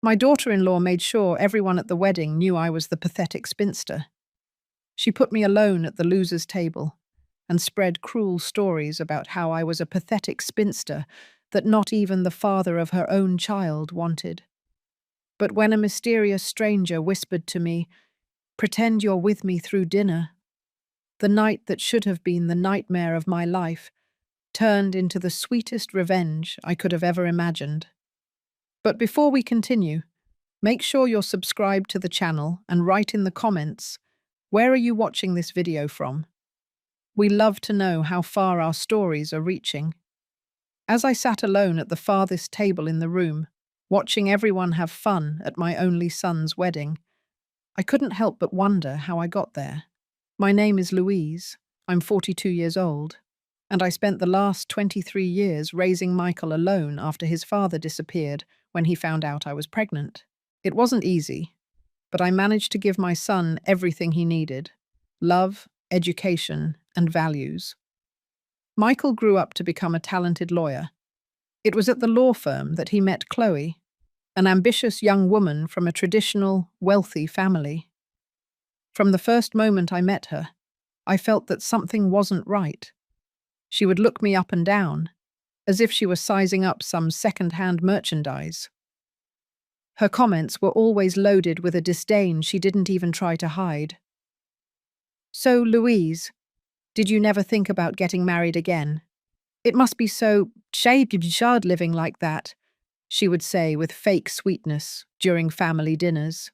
My daughter-in-law made sure everyone at the wedding knew I was the pathetic spinster. She put me alone at the losers' table and spread cruel stories about how I was a pathetic spinster that not even the father of her own child wanted. But when a mysterious stranger whispered to me, "Pretend you're with me through dinner," the night that should have been the nightmare of my life turned into the sweetest revenge I could have ever imagined. But before we continue, make sure you're subscribed to the channel and write in the comments, where are you watching this video from? We love to know how far our stories are reaching. As I sat alone at the farthest table in the room, watching everyone have fun at my only son's wedding, I couldn't help but wonder how I got there. My name is Louise. I'm 42 years old, and I spent the last 23 years raising Michael alone after his father disappeared when he found out I was pregnant. It wasn't easy, but I managed to give my son everything he needed: love, education, and values. Michael grew up to become a talented lawyer. It was at the law firm that he met Chloe, an ambitious young woman from a traditional, wealthy family. From the first moment I met her, I felt that something wasn't right. She would look me up and down, as if she were sizing up some second-hand merchandise. Her comments were always loaded with a disdain she didn't even try to hide. "So, Louise, did you never think about getting married again? It must be so shard living like that," she would say with fake sweetness during family dinners.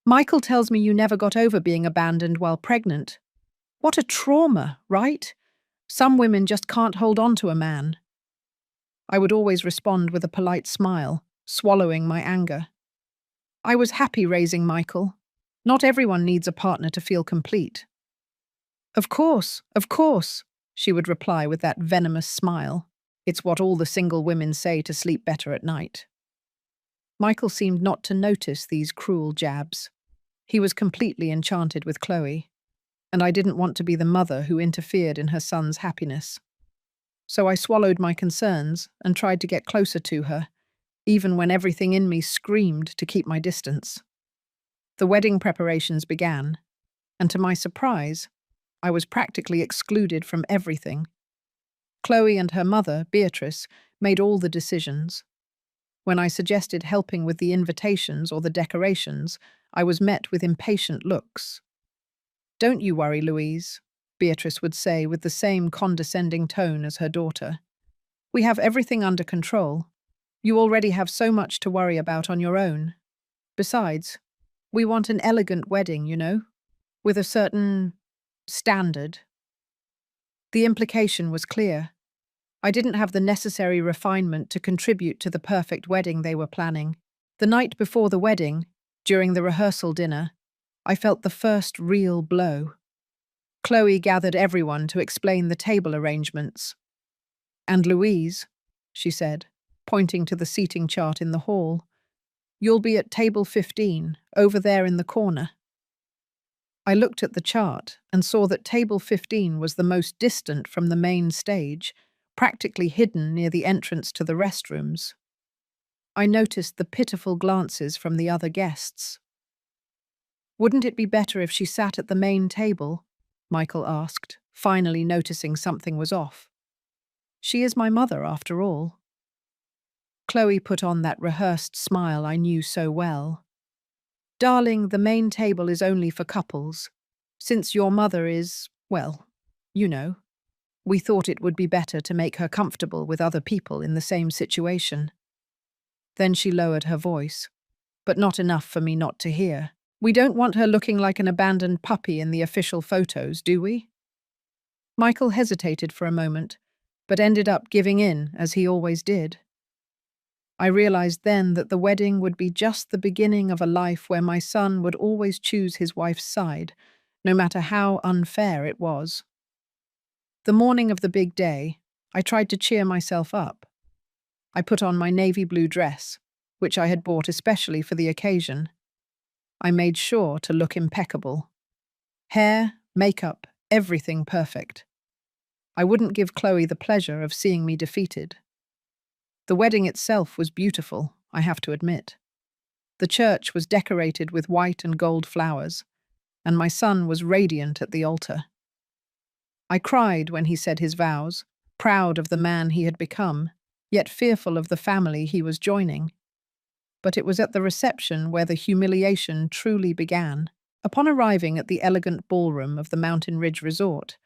"Michael tells me you never got over being abandoned while pregnant. What a trauma, right? Some women just can't hold on to a man." I would always respond with a polite smile, swallowing my anger. I was happy raising Michael. Not everyone needs a partner to feel complete. Of course," she would reply with that venomous smile. It's what all the single women say to sleep better at night. Michael seemed not to notice these cruel jabs. He was completely enchanted with Chloe, and I didn't want to be the mother who interfered in her son's happiness. So I swallowed my concerns and tried to get closer to her, even when everything in me screamed to keep my distance. The wedding preparations began, and to my surprise, I was practically excluded from everything. Chloe and her mother, Beatrice, made all the decisions. When I suggested helping with the invitations or the decorations, I was met with impatient looks. "Don't you worry, Louise," Beatrice would say with the same condescending tone as her daughter. "We have everything under control. You already have so much to worry about on your own. Besides, we want an elegant wedding, with a certain standard." The implication was clear. I didn't have the necessary refinement to contribute to the perfect wedding they were planning. The night before the wedding, during the rehearsal dinner, I felt the first real blow. Chloe gathered everyone to explain the table arrangements. "And Louise," she said, pointing to the seating chart in the hall, "you'll be at table 15, over there in the corner." I looked at the chart and saw that table 15 was the most distant from the main stage, practically hidden near the entrance to the restrooms. I noticed the pitiful glances from the other guests. "Wouldn't it be better if she sat at the main table?" Michael asked, finally noticing something was off. "She is my mother, after all." Chloe put on that rehearsed smile I knew so well. "Darling, the main table is only for couples. Since your mother is, well, you know, we thought it would be better to make her comfortable with other people in the same situation." Then she lowered her voice, but not enough for me not to hear. "We don't want her looking like an abandoned puppy in the official photos, do we?" Michael hesitated for a moment, but ended up giving in, as he always did. I realized then that the wedding would be just the beginning of a life where my son would always choose his wife's side, no matter how unfair it was. The morning of the big day, I tried to cheer myself up. I put on my navy blue dress, which I had bought especially for the occasion. I made sure to look impeccable. Hair, makeup, everything perfect. I wouldn't give Chloe the pleasure of seeing me defeated. The wedding itself was beautiful, I have to admit. The church was decorated with white and gold flowers, and my son was radiant at the altar. I cried when he said his vows, proud of the man he had become, yet fearful of the family he was joining. But it was at the reception where the humiliation truly began. Upon arriving at the elegant ballroom of the Mountain Ridge Resort,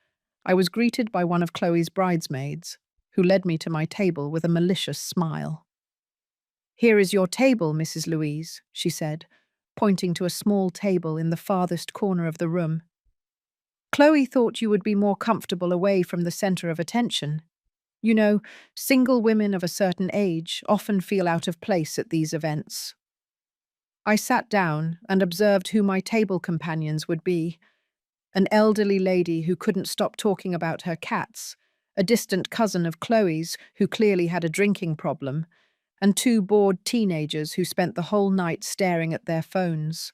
I was greeted by one of Chloe's bridesmaids, who led me to my table with a malicious smile. "Here is your table, Mrs. Louise," she said, pointing to a small table in the farthest corner of the room. "Chloe thought you would be more comfortable away from the center of attention. You know, single women of a certain age often feel out of place at these events." I sat down and observed who my table companions would be: an elderly lady who couldn't stop talking about her cats, a distant cousin of Chloe's who clearly had a drinking problem, and two bored teenagers who spent the whole night staring at their phones.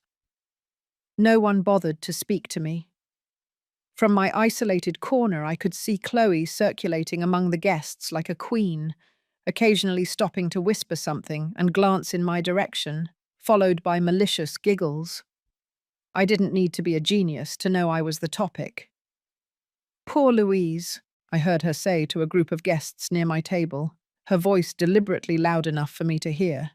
No one bothered to speak to me. From my isolated corner, I could see Chloe circulating among the guests like a queen, occasionally stopping to whisper something and glance in my direction, followed by malicious giggles. I didn't need to be a genius to know I was the topic. "Poor Louise," I heard her say to a group of guests near my table, her voice deliberately loud enough for me to hear.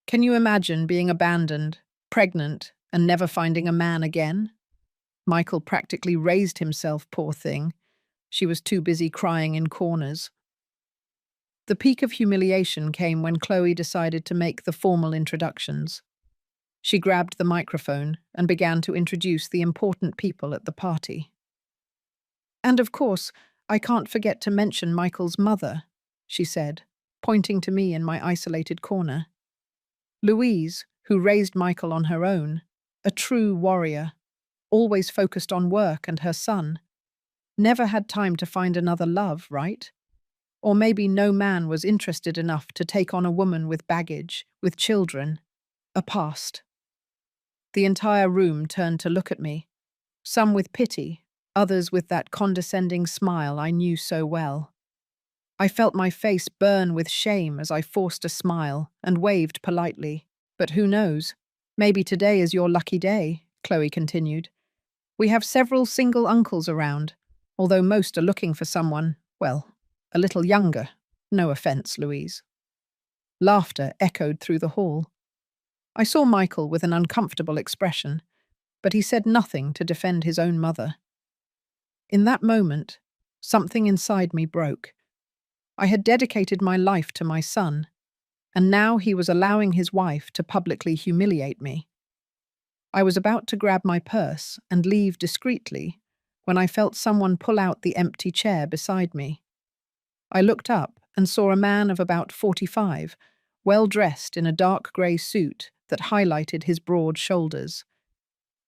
"Can you imagine being abandoned, pregnant, and never finding a man again?" Michael practically raised himself, poor thing. She was too busy crying in corners. The peak of humiliation came when Chloe decided to make the formal introductions. She grabbed the microphone and began to introduce the important people at the party. "And of course, I can't forget to mention Michael's mother," she said, pointing to me in my isolated corner. "Louise, who raised Michael on her own, a true warrior, always focused on work and her son. Never had time to find another love, right? Or maybe no man was interested enough to take on a woman with baggage, with children, a past." The entire room turned to look at me, some with pity, others with that condescending smile I knew so well. I felt my face burn with shame as I forced a smile and waved politely. "But who knows? Maybe today is your lucky day," Chloe continued. "We have several single uncles around, although most are looking for someone, well, a little younger. No offense, Louise." Laughter echoed through the hall. I saw Michael with an uncomfortable expression, but he said nothing to defend his own mother. In that moment, something inside me broke. I had dedicated my life to my son, and now he was allowing his wife to publicly humiliate me. I was about to grab my purse and leave discreetly when I felt someone pull out the empty chair beside me. I looked up and saw a man of about 45, well dressed in a dark grey suit that highlighted his broad shoulders.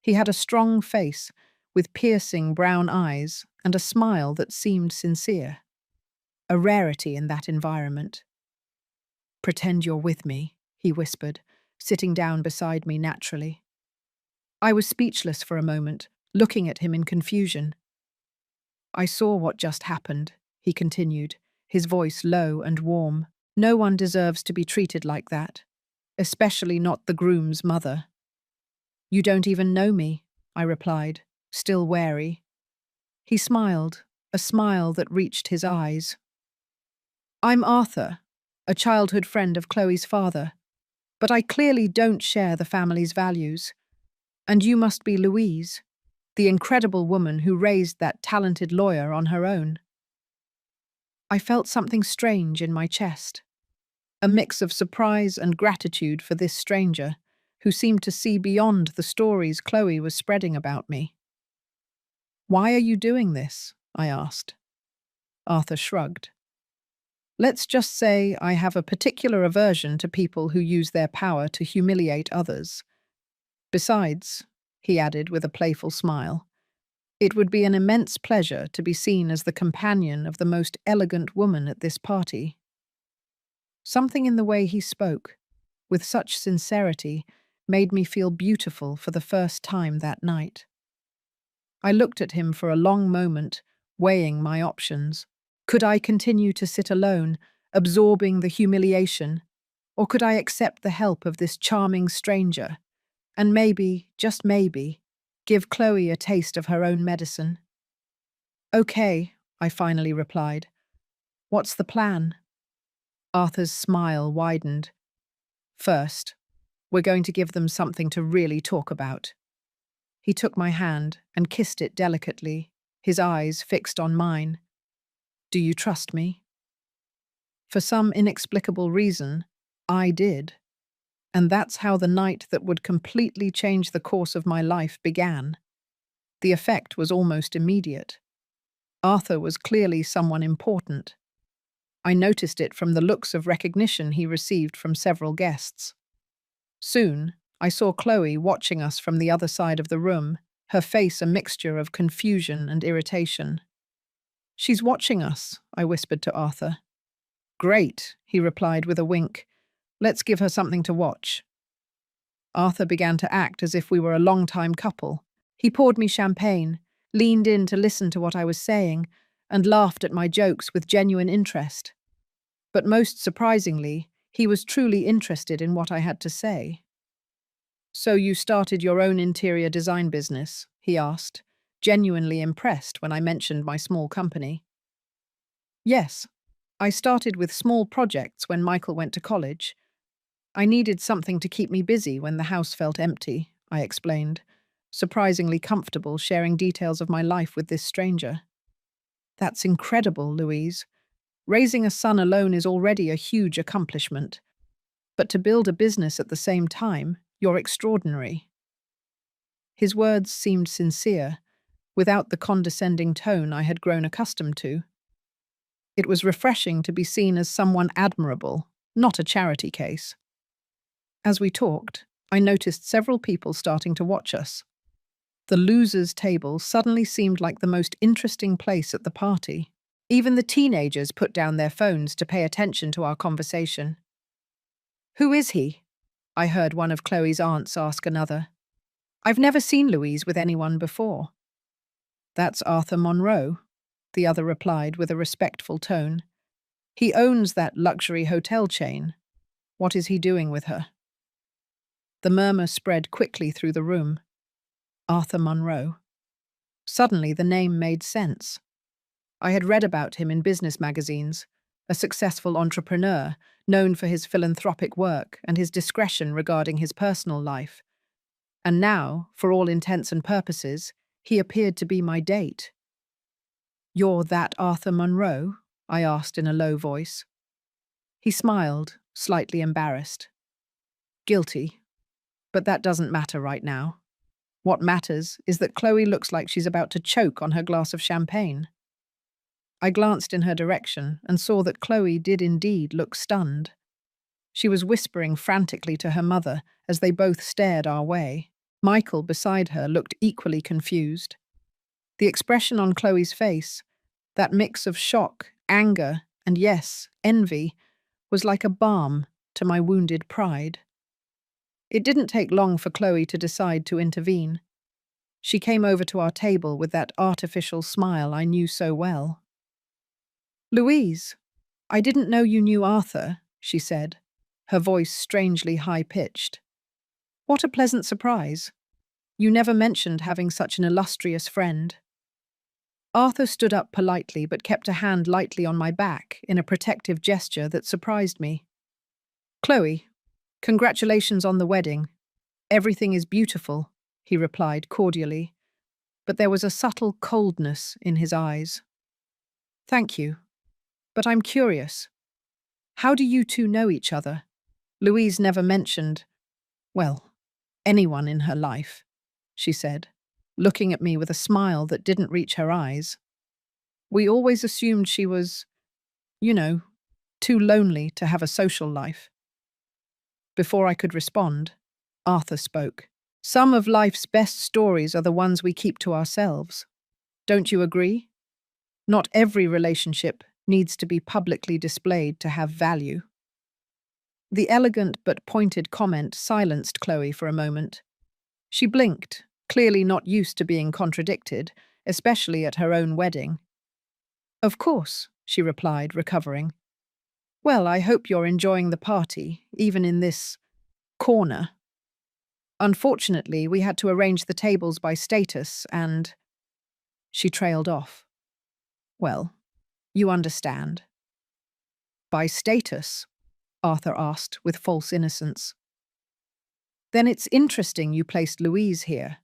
He had a strong face with piercing brown eyes and a smile that seemed sincere, a rarity in that environment. "Pretend you're with me," he whispered, sitting down beside me naturally. I was speechless for a moment, looking at him in confusion. "I saw what just happened," he continued, his voice low and warm. "No one deserves to be treated like that, especially not the groom's mother." "You don't even know me," I replied, still wary. He smiled, a smile that reached his eyes. "I'm Arthur, a childhood friend of Chloe's father, but I clearly don't share the family's values. And you must be Louise, the incredible woman who raised that talented lawyer on her own." I felt something strange in my chest, a mix of surprise and gratitude for this stranger, who seemed to see beyond the stories Chloe was spreading about me. "Why are you doing this?" I asked. Arthur shrugged. "Let's just say I have a particular aversion to people who use their power to humiliate others. Besides," he added with a playful smile, "it would be an immense pleasure to be seen as the companion of the most elegant woman at this party." Something in the way he spoke, with such sincerity, made me feel beautiful for the first time that night. I looked at him for a long moment, weighing my options. Could I continue to sit alone, absorbing the humiliation, Or could I accept the help of this charming stranger and maybe, just maybe, give Chloe a taste of her own medicine? Okay, I finally replied. What's the plan? Arthur's smile widened. First, we're going to give them something to really talk about. He took my hand and kissed it delicately, his eyes fixed on mine. Do you trust me? For some inexplicable reason, I did. And that's how the night that would completely change the course of my life began. The effect was almost immediate. Arthur was clearly someone important. I noticed it from the looks of recognition he received from several guests. Soon, I saw Chloe watching us from the other side of the room, her face a mixture of confusion and irritation. She's watching us, I whispered to Arthur. Great, he replied with a wink. Let's give her something to watch. Arthur began to act as if we were a long-time couple. He poured me champagne, leaned in to listen to what I was saying, and laughed at my jokes with genuine interest. But most surprisingly, he was truly interested in what I had to say. So you started your own interior design business? He asked, genuinely impressed when I mentioned my small company. Yes, I started with small projects when Michael went to college. I needed something to keep me busy when the house felt empty, I explained, surprisingly comfortable sharing details of my life with this stranger. That's incredible, Louise. Raising a son alone is already a huge accomplishment. But to build a business at the same time, you're extraordinary. His words seemed sincere, without the condescending tone I had grown accustomed to. It was refreshing to be seen as someone admirable, not a charity case. As we talked, I noticed several people starting to watch us. The losers' table suddenly seemed like the most interesting place at the party. Even the teenagers put down their phones to pay attention to our conversation. Who is he? I heard one of Chloe's aunts ask another. I've never seen Louise with anyone before. That's Arthur Monroe, the other replied with a respectful tone. He owns that luxury hotel chain. What is he doing with her? The murmur spread quickly through the room. Arthur Monroe. Suddenly the name made sense. I had read about him in business magazines, a successful entrepreneur, known for his philanthropic work and his discretion regarding his personal life. And now, for all intents and purposes, he appeared to be my date. You're that Arthur Monroe? I asked in a low voice. He smiled, slightly embarrassed. Guilty. But that doesn't matter right now. What matters is that Chloe looks like she's about to choke on her glass of champagne. I glanced in her direction and saw that Chloe did indeed look stunned. She was whispering frantically to her mother as they both stared our way. Michael, beside her, looked equally confused. The expression on Chloe's face, that mix of shock, anger, and yes, envy, was like a balm to my wounded pride. It didn't take long for Chloe to decide to intervene. She came over to our table with that artificial smile I knew so well. Louise, I didn't know you knew Arthur, she said, her voice strangely high-pitched. What a pleasant surprise. You never mentioned having such an illustrious friend. Arthur stood up politely but kept a hand lightly on my back in a protective gesture that surprised me. Chloe, congratulations on the wedding. Everything is beautiful, he replied cordially, but there was a subtle coldness in his eyes. Thank you. But I'm curious. How do you two know each other? Louise never mentioned, well, anyone in her life, she said, looking at me with a smile that didn't reach her eyes. We always assumed she was, too lonely to have a social life. Before I could respond, Arthur spoke. Some of life's best stories are the ones we keep to ourselves. Don't you agree? Not every relationship needs to be publicly displayed to have value. The elegant but pointed comment silenced Chloe for a moment. She blinked, clearly not used to being contradicted, especially at her own wedding. Of course, she replied, recovering. Well, I hope you're enjoying the party, even in this corner. Unfortunately, we had to arrange the tables by status and… She trailed off. Well, you understand. By status? Arthur asked with false innocence. Then it's interesting you placed Louise here.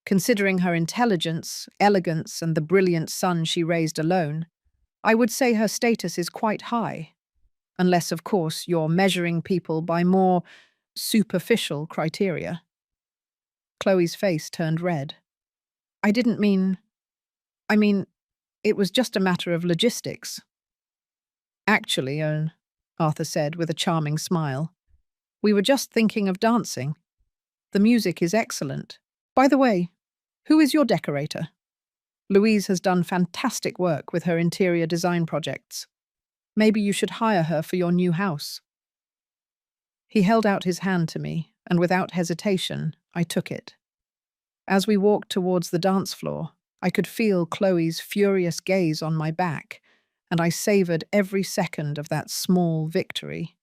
Considering her intelligence, elegance, and the brilliant son she raised alone, I would say her status is quite high. Unless, of course, you're measuring people by more superficial criteria. Chloe's face turned red. I didn't mean… it was just a matter of logistics. Actually, Arthur said with a charming smile, we were just thinking of dancing. The music is excellent. By the way, who is your decorator? Louise has done fantastic work with her interior design projects. Maybe you should hire her for your new house. He held out his hand to me, and without hesitation, I took it. As we walked towards the dance floor, I could feel Chloe's furious gaze on my back, and I savoured every second of that small victory.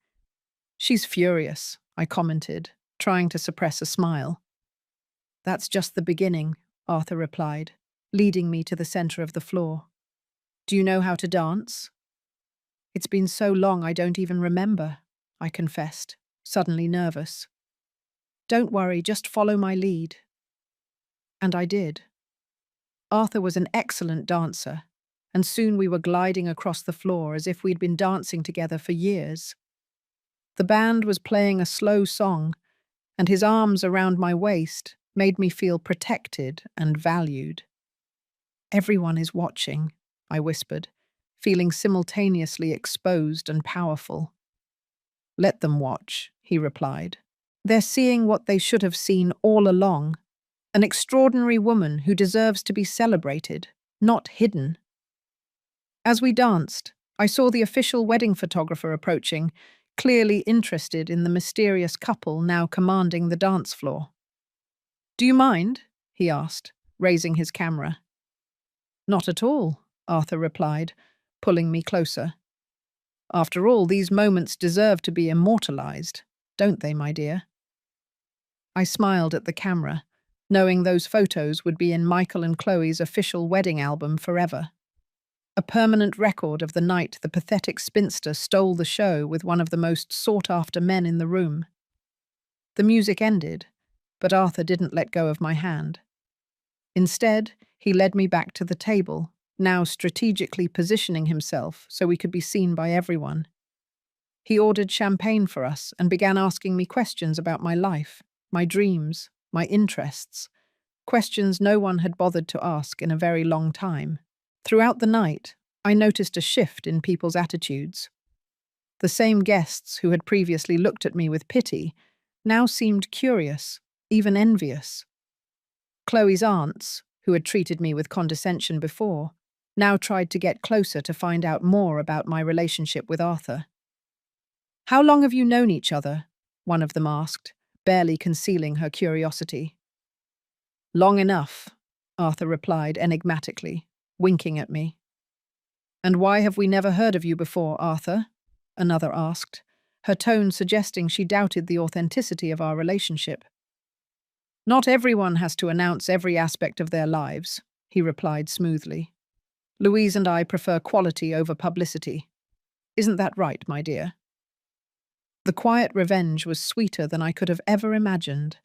She's furious, I commented, trying to suppress a smile. That's just the beginning, Arthur replied, leading me to the centre of the floor. Do you know how to dance? It's been so long I don't even remember, I confessed, suddenly nervous. Don't worry, just follow my lead. And I did. Arthur was an excellent dancer, and soon we were gliding across the floor as if we'd been dancing together for years. The band was playing a slow song, and his arms around my waist made me feel protected and valued. Everyone is watching, I whispered, feeling simultaneously exposed and powerful. Let them watch, he replied. They're seeing what they should have seen all along. An extraordinary woman who deserves to be celebrated, not hidden. As we danced, I saw the official wedding photographer approaching, clearly interested in the mysterious couple now commanding the dance floor. Do you mind? He asked, raising his camera. Not at all, Arthur replied, pulling me closer. After all, these moments deserve to be immortalized, don't they, my dear? I smiled at the camera, knowing those photos would be in Michael and Chloe's official wedding album forever. A permanent record of the night the pathetic spinster stole the show with one of the most sought-after men in the room. The music ended, but Arthur didn't let go of my hand. Instead, he led me back to the table, now strategically positioning himself so we could be seen by everyone. He ordered champagne for us and began asking me questions about my life, my dreams, my interests, questions no one had bothered to ask in a very long time. Throughout the night, I noticed a shift in people's attitudes. The same guests who had previously looked at me with pity now seemed curious, even envious. Chloe's aunts, who had treated me with condescension before, now tried to get closer to find out more about my relationship with Arthur. How long have you known each other? One of them asked, barely concealing her curiosity. Long enough, Arthur replied enigmatically, winking at me. And why have we never heard of you before, Arthur? Another asked, her tone suggesting she doubted the authenticity of our relationship. Not everyone has to announce every aspect of their lives, he replied smoothly. Louise and I prefer quality over publicity. Isn't that right, my dear? The quiet revenge was sweeter than I could have ever imagined.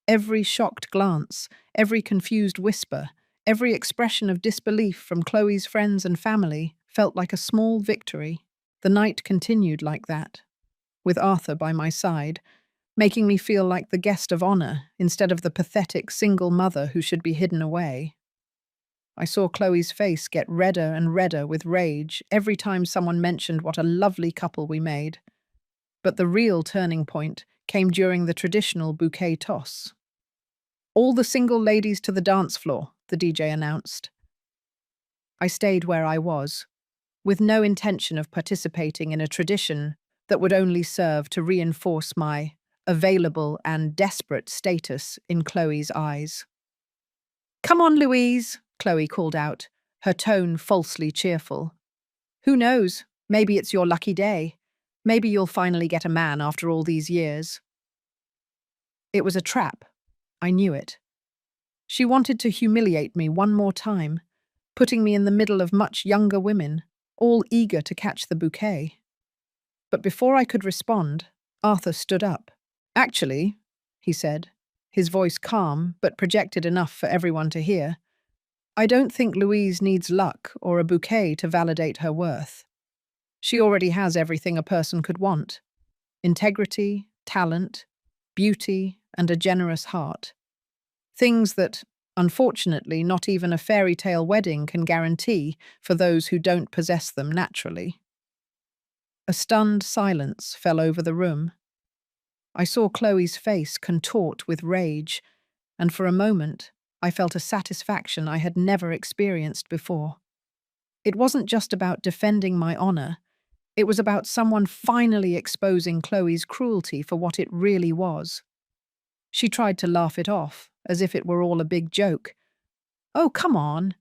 Every shocked glance, every confused whisper, every expression of disbelief from Chloe's friends and family felt like a small victory. The night continued like that, with Arthur by my side, making me feel like the guest of honor instead of the pathetic single mother who should be hidden away. I saw Chloe's face get redder and redder with rage every time someone mentioned what a lovely couple we made. But the real turning point came during the traditional bouquet toss. All the single ladies to the dance floor, the DJ announced. I stayed where I was, with no intention of participating in a tradition that would only serve to reinforce my available and desperate status in Chloe's eyes. Come on, Louise, Chloe called out, her tone falsely cheerful. Who knows, maybe it's your lucky day. Maybe you'll finally get a man after all these years. It was a trap. I knew it. She wanted to humiliate me one more time, putting me in the middle of much younger women, all eager to catch the bouquet. But before I could respond, Arthur stood up. Actually, he said, his voice calm but projected enough for everyone to hear, I don't think Louise needs luck or a bouquet to validate her worth. She already has everything a person could want: integrity, talent, beauty, and a generous heart. Things that, unfortunately, not even a fairy tale wedding can guarantee for those who don't possess them naturally. A stunned silence fell over the room. I saw Chloe's face contort with rage, and for a moment, I felt a satisfaction I had never experienced before. It wasn't just about defending my honor, it was about someone finally exposing Chloe's cruelty for what it really was. She tried to laugh it off, as if it were all a big joke. Oh, come on.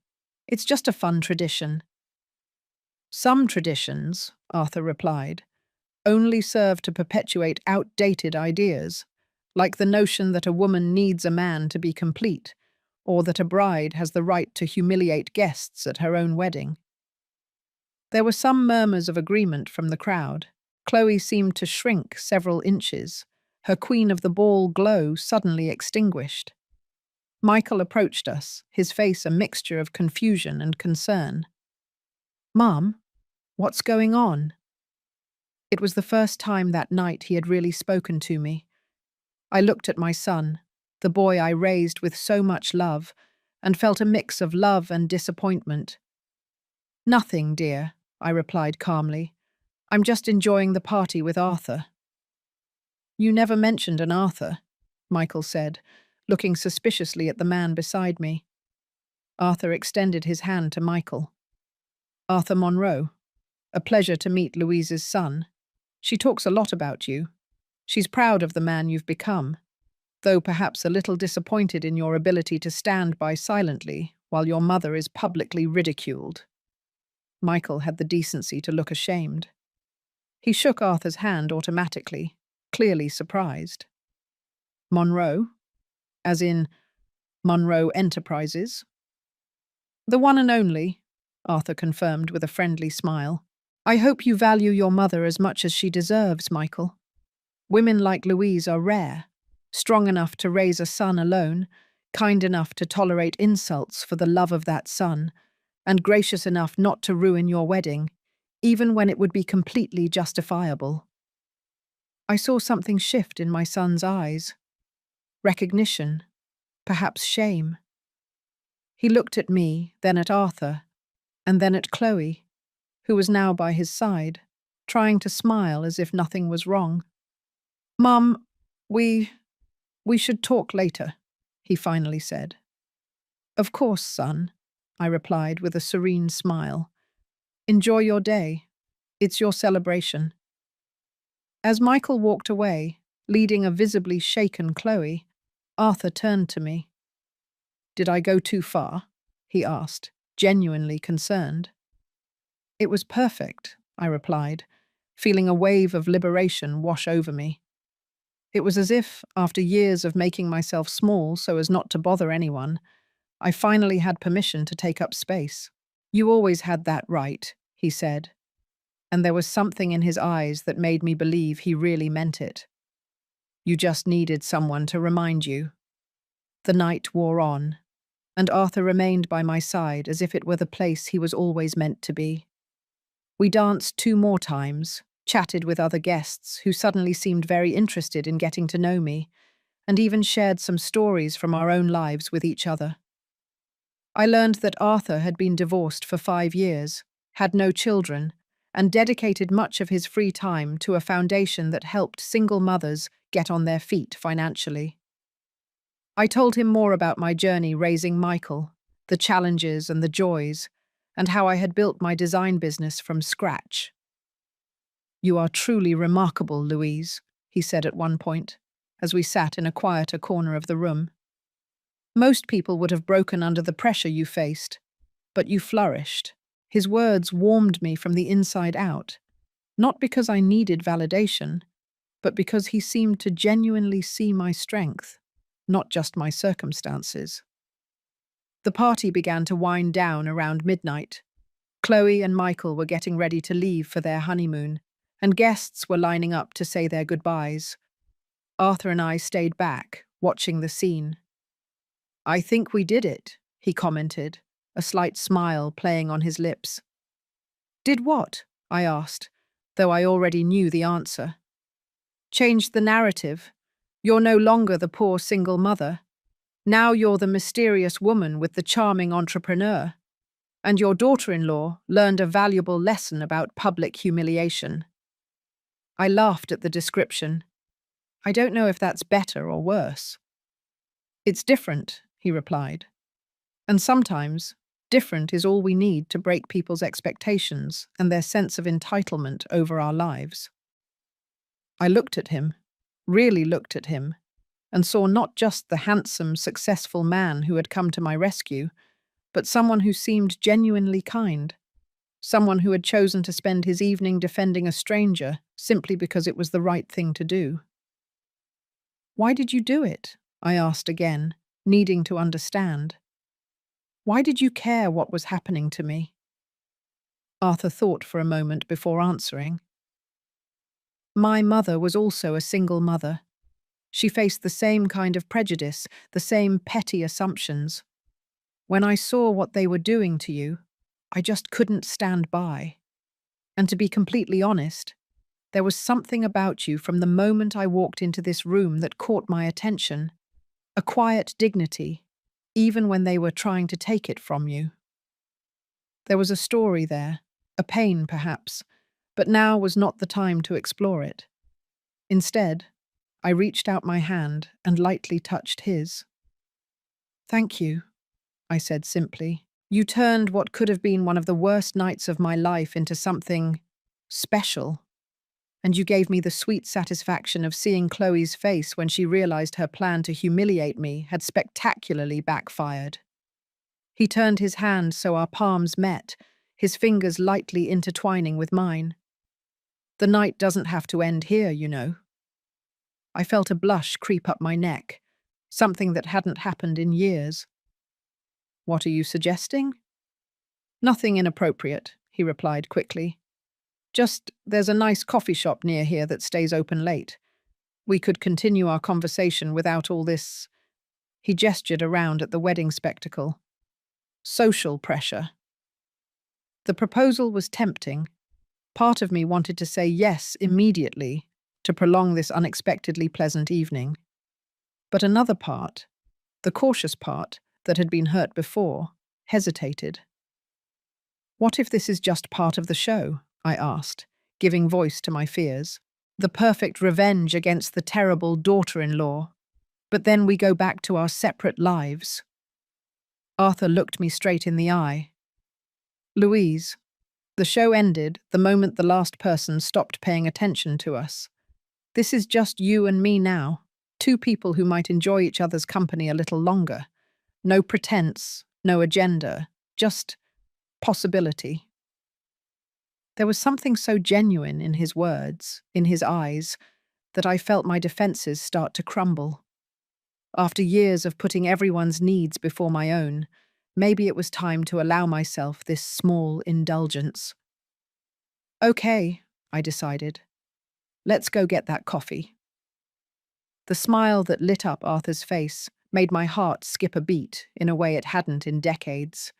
It's just a fun tradition. Some traditions, Arthur replied, only serve to perpetuate outdated ideas, like the notion that a woman needs a man to be complete, or that a bride has the right to humiliate guests at her own wedding. There were some murmurs of agreement from the crowd. Chloe seemed to shrink several inches, her queen of the ball glow suddenly extinguished. Michael approached us, his face a mixture of confusion and concern. Mom, what's going on? It was the first time that night he had really spoken to me. I looked at my son, the boy I raised with so much love, and felt a mix of love and disappointment. Nothing, dear, I replied calmly. I'm just enjoying the party with Arthur. You never mentioned an Arthur, Michael said, looking suspiciously at the man beside me. Arthur extended his hand to Michael. Arthur Monroe. A pleasure to meet Louise's son. She talks a lot about you. She's proud of the man you've become, though perhaps a little disappointed in your ability to stand by silently while your mother is publicly ridiculed. Michael had the decency to look ashamed. He shook Arthur's hand automatically, clearly surprised. Monroe? As in Monroe Enterprises? The one and only, Arthur confirmed with a friendly smile. I hope you value your mother as much as she deserves, Michael. Women like Louise are rare, strong enough to raise a son alone, kind enough to tolerate insults for the love of that son, and gracious enough not to ruin your wedding, even when it would be completely justifiable. I saw something shift in my son's eyes. Recognition, perhaps shame. He looked at me, then at Arthur, and then at Chloe, who was now by his side, trying to smile as if nothing was wrong. Mum, we should talk later, he finally said. Of course, son, I replied with a serene smile. Enjoy your day. It's your celebration. As Michael walked away, leading a visibly shaken Chloe, Arthur turned to me. Did I go too far? He asked, genuinely concerned. It was perfect, I replied, feeling a wave of liberation wash over me. It was as if, after years of making myself small so as not to bother anyone, I finally had permission to take up space. You always had that right, he said, and there was something in his eyes that made me believe he really meant it. You just needed someone to remind you. The night wore on, and Arthur remained by my side as if it were the place he was always meant to be. We danced 2 more times, chatted with other guests who suddenly seemed very interested in getting to know me, and even shared some stories from our own lives with each other. I learned that Arthur had been divorced for 5 years, had no children, and dedicated much of his free time to a foundation that helped single mothers get on their feet financially. I told him more about my journey raising Michael, the challenges and the joys, and how I had built my design business from scratch. You are truly remarkable, Louise, he said at one point, as we sat in a quieter corner of the room. Most people would have broken under the pressure you faced, but you flourished. His words warmed me from the inside out. Not because I needed validation, but because he seemed to genuinely see my strength, not just my circumstances. The party began to wind down around midnight. Chloe and Michael were getting ready to leave for their honeymoon, and guests were lining up to say their goodbyes. Arthur and I stayed back, watching the scene. "I think we did it," he commented, a slight smile playing on his lips. "Did what?" I asked, though I already knew the answer. "Changed the narrative. You're no longer the poor single mother. Now you're the mysterious woman with the charming entrepreneur. And your daughter-in-law learned a valuable lesson about public humiliation." I laughed at the description. "I don't know if that's better or worse." "It's different," he replied. "And sometimes, different is all we need to break people's expectations and their sense of entitlement over our lives." I looked at him, really looked at him, and saw not just the handsome, successful man who had come to my rescue, but someone who seemed genuinely kind. Someone who had chosen to spend his evening defending a stranger simply because it was the right thing to do. "Why did you do it?" I asked again, needing to understand. "Why did you care what was happening to me?" Arthur thought for a moment before answering. "My mother was also a single mother. She faced the same kind of prejudice, the same petty assumptions. When I saw what they were doing to you, I just couldn't stand by. And to be completely honest, there was something about you from the moment I walked into this room that caught my attention. A quiet dignity, even when they were trying to take it from you. There was a story there, a pain perhaps, but now was not the time to explore it. Instead, I reached out my hand and lightly touched his. "Thank you," I said simply. "You turned what could have been one of the worst nights of my life into something special. And you gave me the sweet satisfaction of seeing Chloe's face when she realized her plan to humiliate me had spectacularly backfired." He turned his hand so our palms met, his fingers lightly intertwining with mine. "The night doesn't have to end here, you know." I felt a blush creep up my neck, something that hadn't happened in years. "What are you suggesting?" "Nothing inappropriate," he replied quickly. "Just there's a nice coffee shop near here that stays open late. We could continue our conversation without all this." He gestured around at the wedding spectacle. "Social pressure." The proposal was tempting. Part of me wanted to say yes immediately to prolong this unexpectedly pleasant evening. But another part, the cautious part that had been hurt before, hesitated. "What if this is just part of the show?" I asked, giving voice to my fears. "The perfect revenge against the terrible daughter-in-law. But then we go back to our separate lives." Arthur looked me straight in the eye. "Louise, the show ended the moment the last person stopped paying attention to us. This is just you and me now, two people who might enjoy each other's company a little longer. No pretense, no agenda, just possibility." There was something so genuine in his words, in his eyes, that I felt my defenses start to crumble. After years of putting everyone's needs before my own, maybe it was time to allow myself this small indulgence. "Okay," I decided. "Let's go get that coffee." The smile that lit up Arthur's face made my heart skip a beat in a way it hadn't in decades.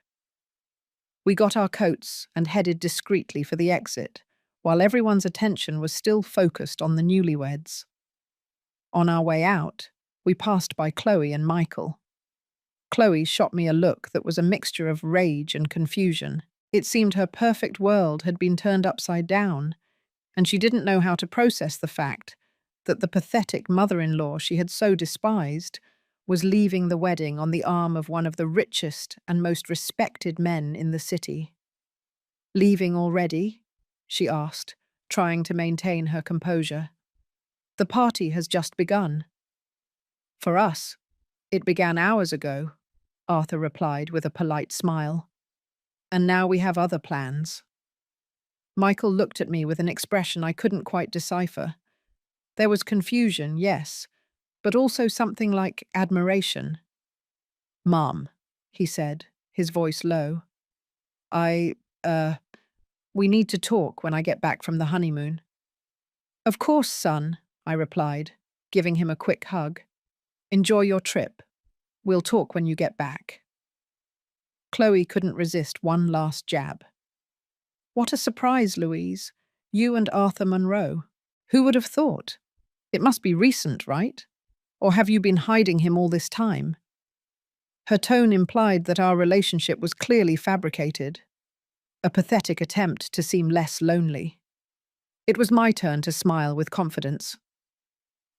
We got our coats and headed discreetly for the exit, while everyone's attention was still focused on the newlyweds. On our way out, we passed by Chloe and Michael. Chloe shot me a look that was a mixture of rage and confusion. It seemed her perfect world had been turned upside down, and she didn't know how to process the fact that the pathetic mother-in-law she had so despised was leaving the wedding on the arm of one of the richest and most respected men in the city. "Leaving already?" she asked, trying to maintain her composure. "The party has just begun." "For us, it began hours ago," Arthur replied with a polite smile. "And now we have other plans." Michael looked at me with an expression I couldn't quite decipher. There was confusion, yes, but also something like admiration. "Mom," he said, his voice low. I, uh, we need to talk when I get back from the honeymoon." "Of course, son," I replied, giving him a quick hug. "Enjoy your trip. We'll talk when you get back." Chloe couldn't resist one last jab. "What a surprise, Louise. You and Arthur Monroe. Who would have thought? It must be recent, right? Or have you been hiding him all this time?" Her tone implied that our relationship was clearly fabricated, a pathetic attempt to seem less lonely. It was my turn to smile with confidence.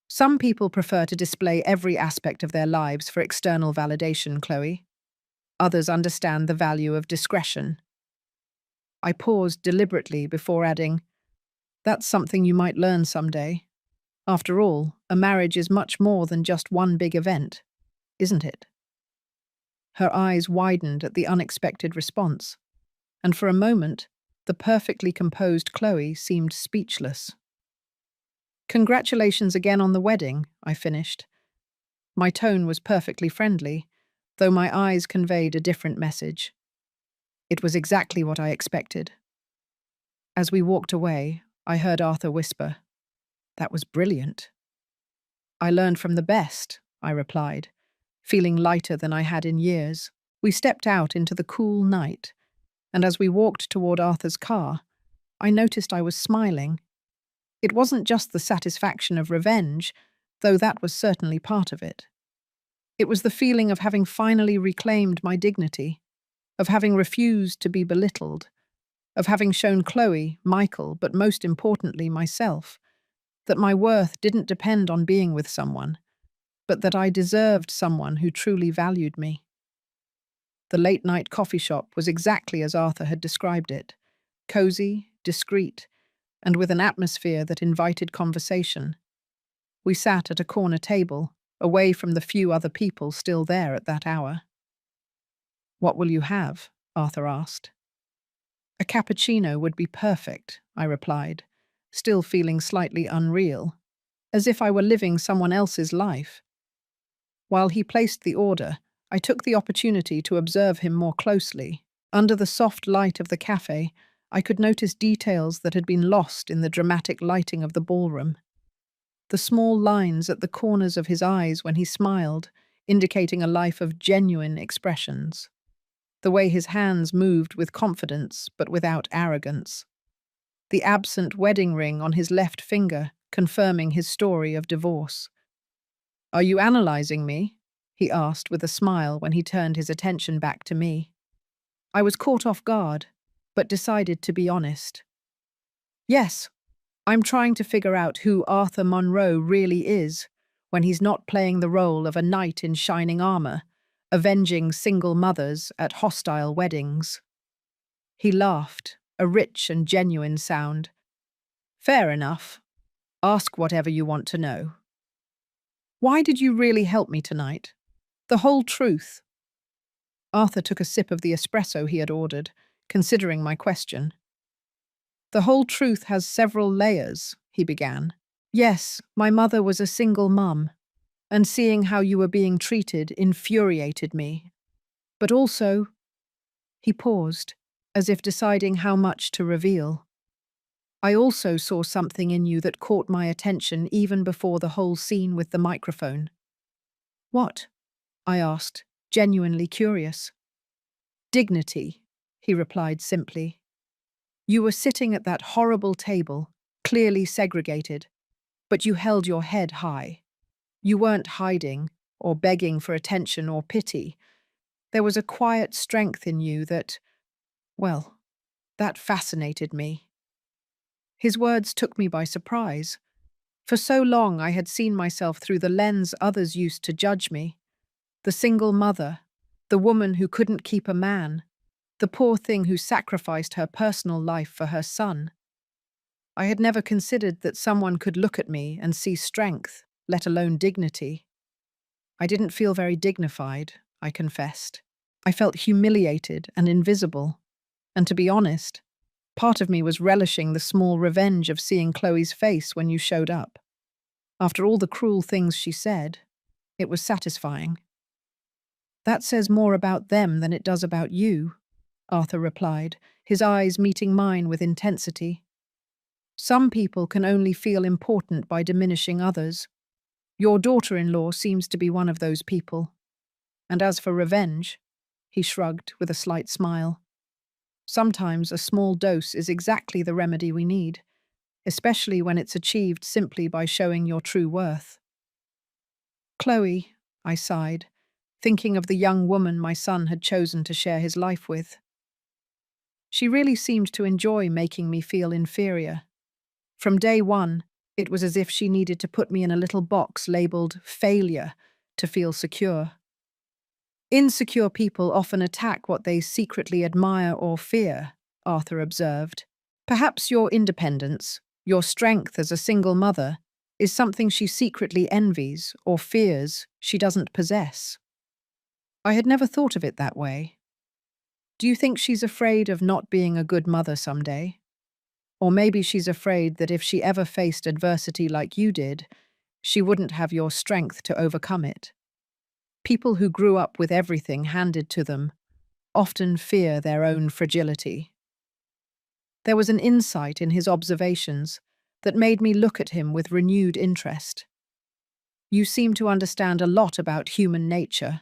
"Some people prefer to display every aspect of their lives for external validation, Chloe. Others understand the value of discretion." I paused deliberately before adding, "That's something you might learn someday. After all, a marriage is much more than just one big event, isn't it?" Her eyes widened at the unexpected response, and for a moment, the perfectly composed Chloe seemed speechless. "Congratulations again on the wedding," I finished. My tone was perfectly friendly, though my eyes conveyed a different message. It was exactly what I expected. As we walked away, I heard Arthur whisper, "That was brilliant." "I learned from the best," I replied, feeling lighter than I had in years. We stepped out into the cool night, and as we walked toward Arthur's car, I noticed I was smiling. It wasn't just the satisfaction of revenge, though that was certainly part of it. It was the feeling of having finally reclaimed my dignity, of having refused to be belittled, of having shown Chloe, Michael, but most importantly myself, that my worth didn't depend on being with someone, but that I deserved someone who truly valued me. The late-night coffee shop was exactly as Arthur had described it, cozy, discreet, and with an atmosphere that invited conversation. We sat at a corner table, away from the few other people still there at that hour. "What will you have?" Arthur asked. "A cappuccino would be perfect," I replied, still feeling slightly unreal, as if I were living someone else's life. While he placed the order, I took the opportunity to observe him more closely. Under the soft light of the cafe, I could notice details that had been lost in the dramatic lighting of the ballroom. The small lines at the corners of his eyes when he smiled, indicating a life of genuine expressions. The way his hands moved with confidence but without arrogance. The absent wedding ring on his left finger, confirming his story of divorce. "Are you analyzing me?" he asked with a smile when he turned his attention back to me. I was caught off guard, but decided to be honest. "Yes, I'm trying to figure out who Arthur Monroe really is when he's not playing the role of a knight in shining armor, avenging single mothers at hostile weddings." He laughed, a rich and genuine sound. "Fair enough. Ask whatever you want to know." "Why did you really help me tonight? The whole truth?" Arthur took a sip of the espresso he had ordered, considering my question. "The whole truth has several layers," he began. "Yes, my mother was a single mum, and seeing how you were being treated infuriated me. But also—" He paused, as if deciding how much to reveal. "I also saw something in you that caught my attention even before the whole scene with the microphone." "What?" I asked, genuinely curious. "Dignity," he replied simply. "You were sitting at that horrible table, clearly segregated, but you held your head high. You weren't hiding, or begging for attention or pity. There was a quiet strength in you that, well, that fascinated me." His words took me by surprise. For so long I had seen myself through the lens others used to judge me. The single mother, the woman who couldn't keep a man, the poor thing who sacrificed her personal life for her son. I had never considered that someone could look at me and see strength, let alone dignity. I didn't feel very dignified, I confessed. I felt humiliated and invisible, and to be honest, Part of me was relishing the small revenge of seeing Chloe's face when you showed up. After all the cruel things she said, it was satisfying. That says more about them than it does about you, Arthur replied, his eyes meeting mine with intensity. Some people can only feel important by diminishing others. Your daughter-in-law seems to be one of those people. And as for revenge, he shrugged with a slight smile. Sometimes a small dose is exactly the remedy we need, especially when it's achieved simply by showing your true worth. Chloe, I sighed, thinking of the young woman my son had chosen to share his life with. She really seemed to enjoy making me feel inferior. From day one, it was as if she needed to put me in a little box labeled failure to feel secure. Insecure people often attack what they secretly admire or fear, Arthur observed. Perhaps your independence, your strength as a single mother, is something she secretly envies or fears she doesn't possess. I had never thought of it that way. Do you think she's afraid of not being a good mother someday? Or maybe she's afraid that if she ever faced adversity like you did, she wouldn't have your strength to overcome it. People who grew up with everything handed to them often fear their own fragility. There was an insight in his observations that made me look at him with renewed interest. You seem to understand a lot about human nature.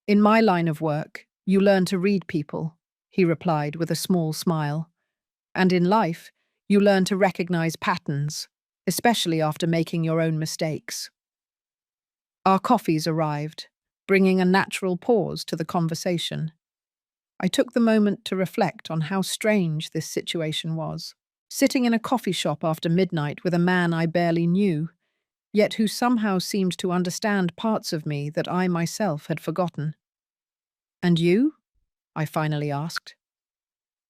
In my line of work, you learn to read people, he replied with a small smile. And in life, you learn to recognize patterns, especially after making your own mistakes. Our coffees arrived, bringing a natural pause to the conversation. I took the moment to reflect on how strange this situation was. Sitting in a coffee shop after midnight with a man I barely knew, yet who somehow seemed to understand parts of me that I myself had forgotten. And you? I finally asked.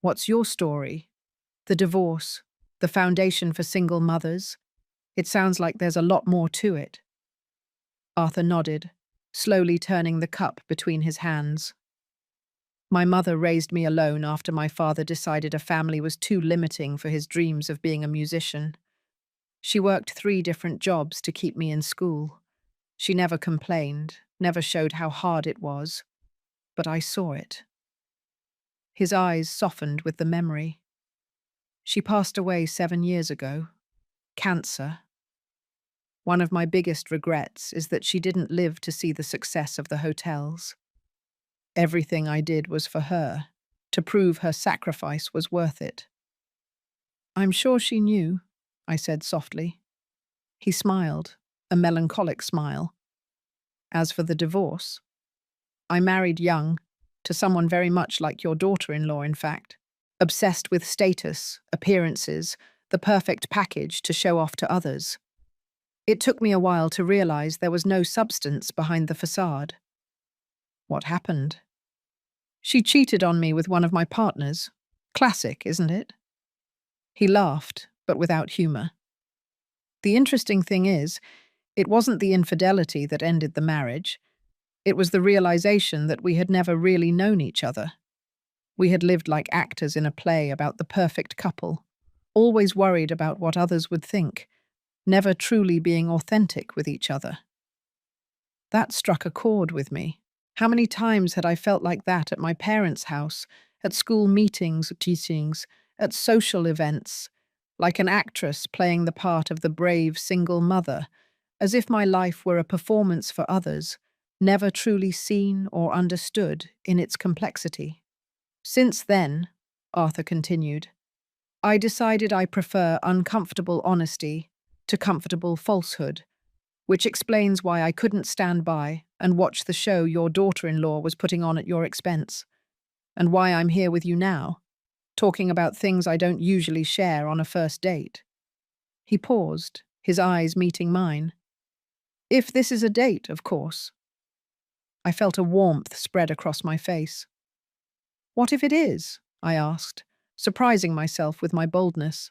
What's your story? The divorce, the foundation for single mothers? It sounds like there's a lot more to it. Arthur nodded, slowly turning the cup between his hands. My mother raised me alone after my father decided a family was too limiting for his dreams of being a musician. She worked 3 different jobs to keep me in school. She never complained, never showed how hard it was, but I saw it. His eyes softened with the memory. She passed away 7 years ago. Cancer. One of my biggest regrets is that she didn't live to see the success of the hotels. Everything I did was for her, to prove her sacrifice was worth it. I'm sure she knew, I said softly. He smiled, a melancholic smile. As for the divorce, I married young, to someone very much like your daughter-in-law, in fact, obsessed with status, appearances, the perfect package to show off to others. It took me a while to realize there was no substance behind the facade. What happened? She cheated on me with one of my partners. Classic, isn't it? He laughed, but without humor. The interesting thing is, it wasn't the infidelity that ended the marriage. It was the realization that we had never really known each other. We had lived like actors in a play about the perfect couple, always worried about what others would think, never truly being authentic with each other. That struck a chord with me. How many times had I felt like that at my parents' house, at school meetings, teachings, at social events, like an actress playing the part of the brave single mother, as if my life were a performance for others, never truly seen or understood in its complexity. Since then, Arthur continued, I decided I prefer uncomfortable honesty to comfortable falsehood, which explains why I couldn't stand by and watch the show your daughter-in-law was putting on at your expense, and why I'm here with you now, talking about things I don't usually share on a first date. He paused, his eyes meeting mine. If this is a date, of course. I felt a warmth spread across my face. What if it is? I asked, surprising myself with my boldness.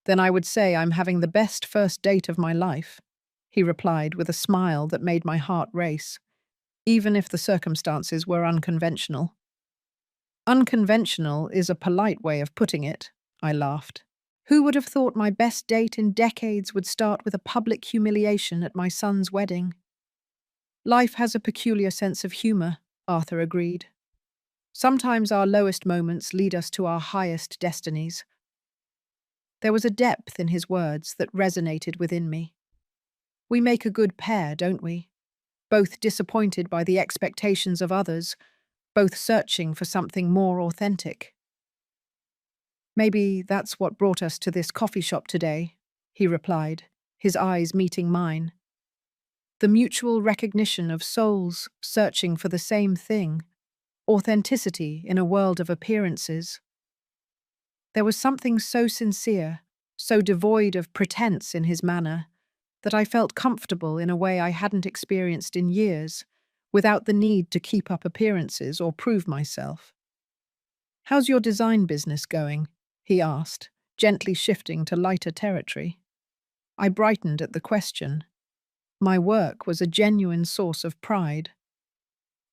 Then I would say I'm having the best first date of my life, he replied with a smile that made my heart race, even if the circumstances were unconventional. Unconventional is a polite way of putting it, I laughed. Who would have thought my best date in decades would start with a public humiliation at my son's wedding? Life has a peculiar sense of humor, Arthur agreed. Sometimes our lowest moments lead us to our highest destinies. There was a depth in his words that resonated within me. We make a good pair, don't we? Both disappointed by the expectations of others, both searching for something more authentic. Maybe that's what brought us to this coffee shop today, he replied, his eyes meeting mine. The mutual recognition of souls searching for the same thing, authenticity in a world of appearances. There was something so sincere, so devoid of pretense in his manner, that I felt comfortable in a way I hadn't experienced in years, without the need to keep up appearances or prove myself. "How's your design business going?" he asked, gently shifting to lighter territory. I brightened at the question. My work was a genuine source of pride.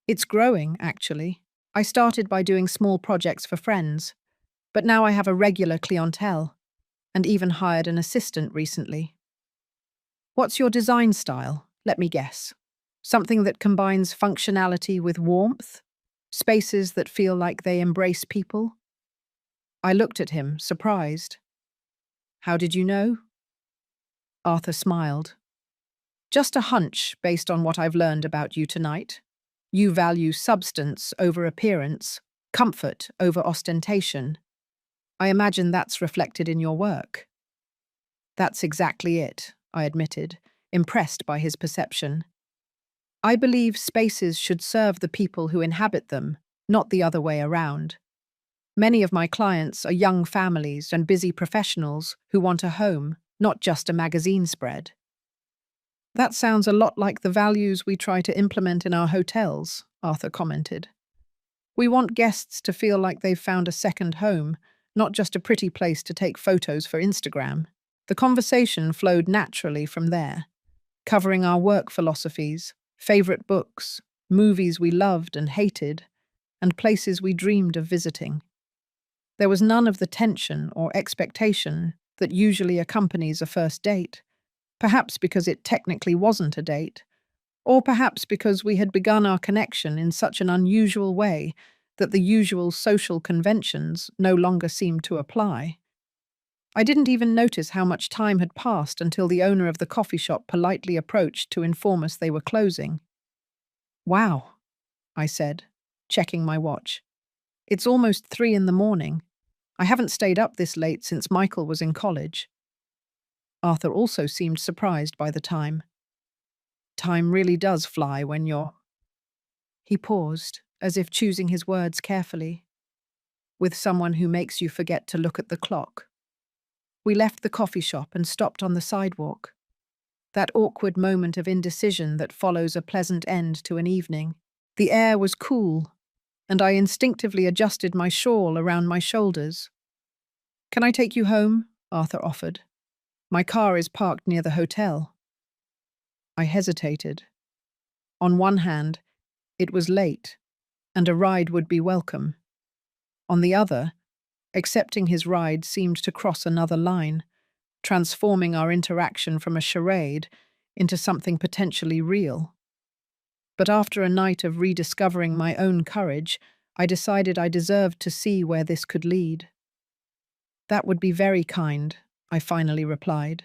It's growing, actually. I started by doing small projects for friends, but now I have a regular clientele, and even hired an assistant recently. What's your design style? Let me guess. Something that combines functionality with warmth? Spaces that feel like they embrace people? I looked at him, surprised. How did you know? Arthur smiled. Just a hunch based on what I've learned about you tonight. You value substance over appearance, comfort over ostentation. I imagine that's reflected in your work. That's exactly it, I admitted, impressed by his perception. I believe spaces should serve the people who inhabit them, not the other way around. Many of my clients are young families and busy professionals who want a home, not just a magazine spread. That sounds a lot like the values we try to implement in our hotels, Arthur commented. We want guests to feel like they've found a second home, not just a pretty place to take photos for Instagram. The conversation flowed naturally from there, covering our work philosophies, favorite books, movies we loved and hated, and places we dreamed of visiting. There was none of the tension or expectation that usually accompanies a first date, perhaps because it technically wasn't a date, or perhaps because we had begun our connection in such an unusual way that the usual social conventions no longer seemed to apply. I didn't even notice how much time had passed until the owner of the coffee shop politely approached to inform us they were closing. "Wow," I said, checking my watch. "It's almost 3 in the morning. I haven't stayed up this late since Michael was in college." Arthur also seemed surprised by the time. Time really does fly when you're... He paused, as if choosing his words carefully. "With someone who makes you forget to look at the clock." We left the coffee shop and stopped on the sidewalk. That awkward moment of indecision that follows a pleasant end to an evening. The air was cool, and I instinctively adjusted my shawl around my shoulders. "Can I take you home?" Arthur offered. "My car is parked near the hotel." I hesitated. On one hand, it was late, and a ride would be welcome. On the other, accepting his ride seemed to cross another line, transforming our interaction from a charade into something potentially real. But after a night of rediscovering my own courage, I decided I deserved to see where this could lead. "That would be very kind," I finally replied.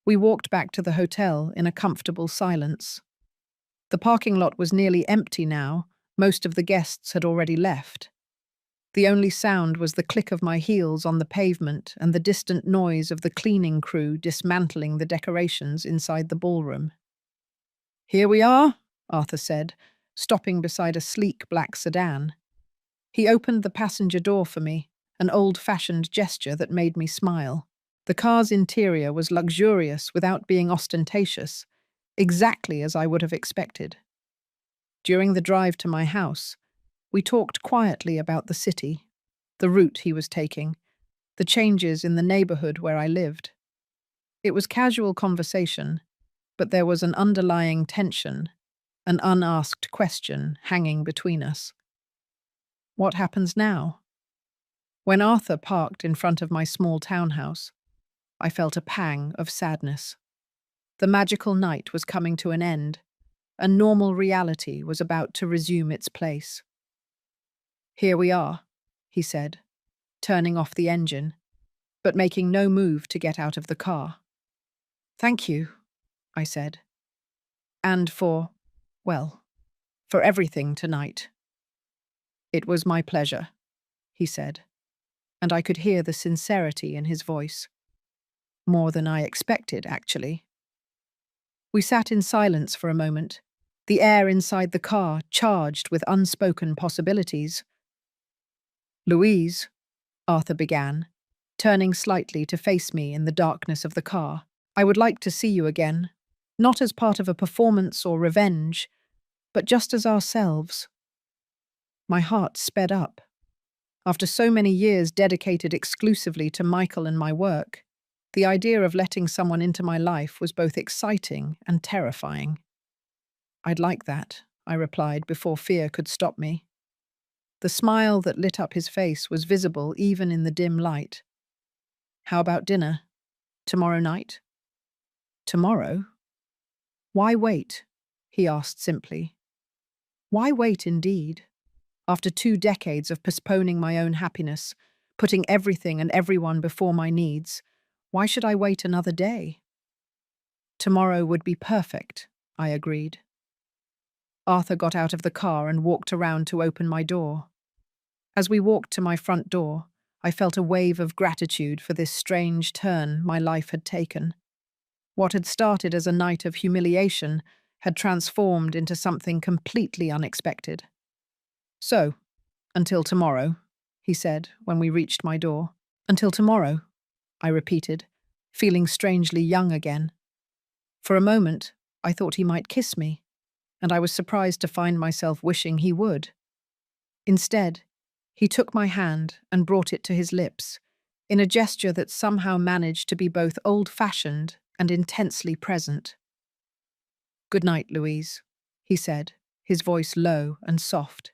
We walked back to the hotel in a comfortable silence. The parking lot was nearly empty now, most of the guests had already left. The only sound was the click of my heels on the pavement and the distant noise of the cleaning crew dismantling the decorations inside the ballroom. "Here we are," Arthur said, stopping beside a sleek black sedan. He opened the passenger door for me, an old-fashioned gesture that made me smile. The car's interior was luxurious without being ostentatious, exactly as I would have expected. During the drive to my house, we talked quietly about the city, the route he was taking, the changes in the neighborhood where I lived. It was casual conversation, but there was an underlying tension, an unasked question hanging between us. What happens now? When Arthur parked in front of my small townhouse, I felt a pang of sadness. The magical night was coming to an end, and normal reality was about to resume its place. "Here we are," he said, turning off the engine, but making no move to get out of the car. "Thank you," I said. "And well, for everything tonight." "It was my pleasure," he said, and I could hear the sincerity in his voice. More than I expected, actually. We sat in silence for a moment, the air inside the car charged with unspoken possibilities. "Louise," Arthur began, turning slightly to face me in the darkness of the car, "I would like to see you again, not as part of a performance or revenge, but just as ourselves." My heart sped up. After so many years dedicated exclusively to Michael and my work, the idea of letting someone into my life was both exciting and terrifying. "I'd like that," I replied before fear could stop me. The smile that lit up his face was visible even in the dim light. "How about dinner? Tomorrow night?" "Tomorrow? Why wait?" he asked simply. Why wait indeed? After 2 decades of postponing my own happiness, putting everything and everyone before my needs, why should I wait another day? "Tomorrow would be perfect," I agreed. Arthur got out of the car and walked around to open my door. As we walked to my front door, I felt a wave of gratitude for this strange turn my life had taken. What had started as a night of humiliation had transformed into something completely unexpected. "So, until tomorrow," he said when we reached my door. "Until tomorrow," I repeated, feeling strangely young again. For a moment, I thought he might kiss me, and I was surprised to find myself wishing he would. Instead, he took my hand and brought it to his lips, in a gesture that somehow managed to be both old-fashioned and intensely present. "Good night, Louise," he said, his voice low and soft.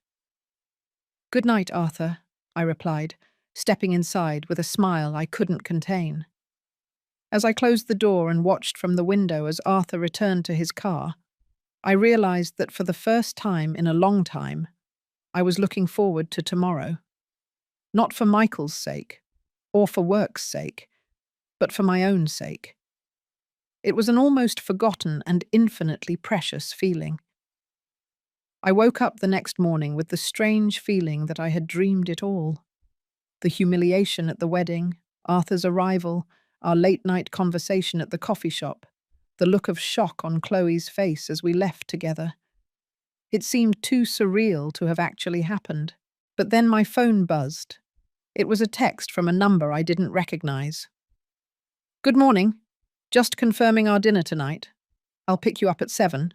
"Good night, Arthur," I replied, stepping inside with a smile I couldn't contain. As I closed the door and watched from the window as Arthur returned to his car, I realized that for the first time in a long time, I was looking forward to tomorrow. Not for Michael's sake, or for work's sake, but for my own sake. It was an almost forgotten and infinitely precious feeling. I woke up the next morning with the strange feeling that I had dreamed it all. The humiliation at the wedding, Arthur's arrival, our late-night conversation at the coffee shop, the look of shock on Chloe's face as we left together. It seemed too surreal to have actually happened. But then my phone buzzed. It was a text from a number I didn't recognize. "Good morning. Just confirming our dinner tonight. I'll pick you up at 7.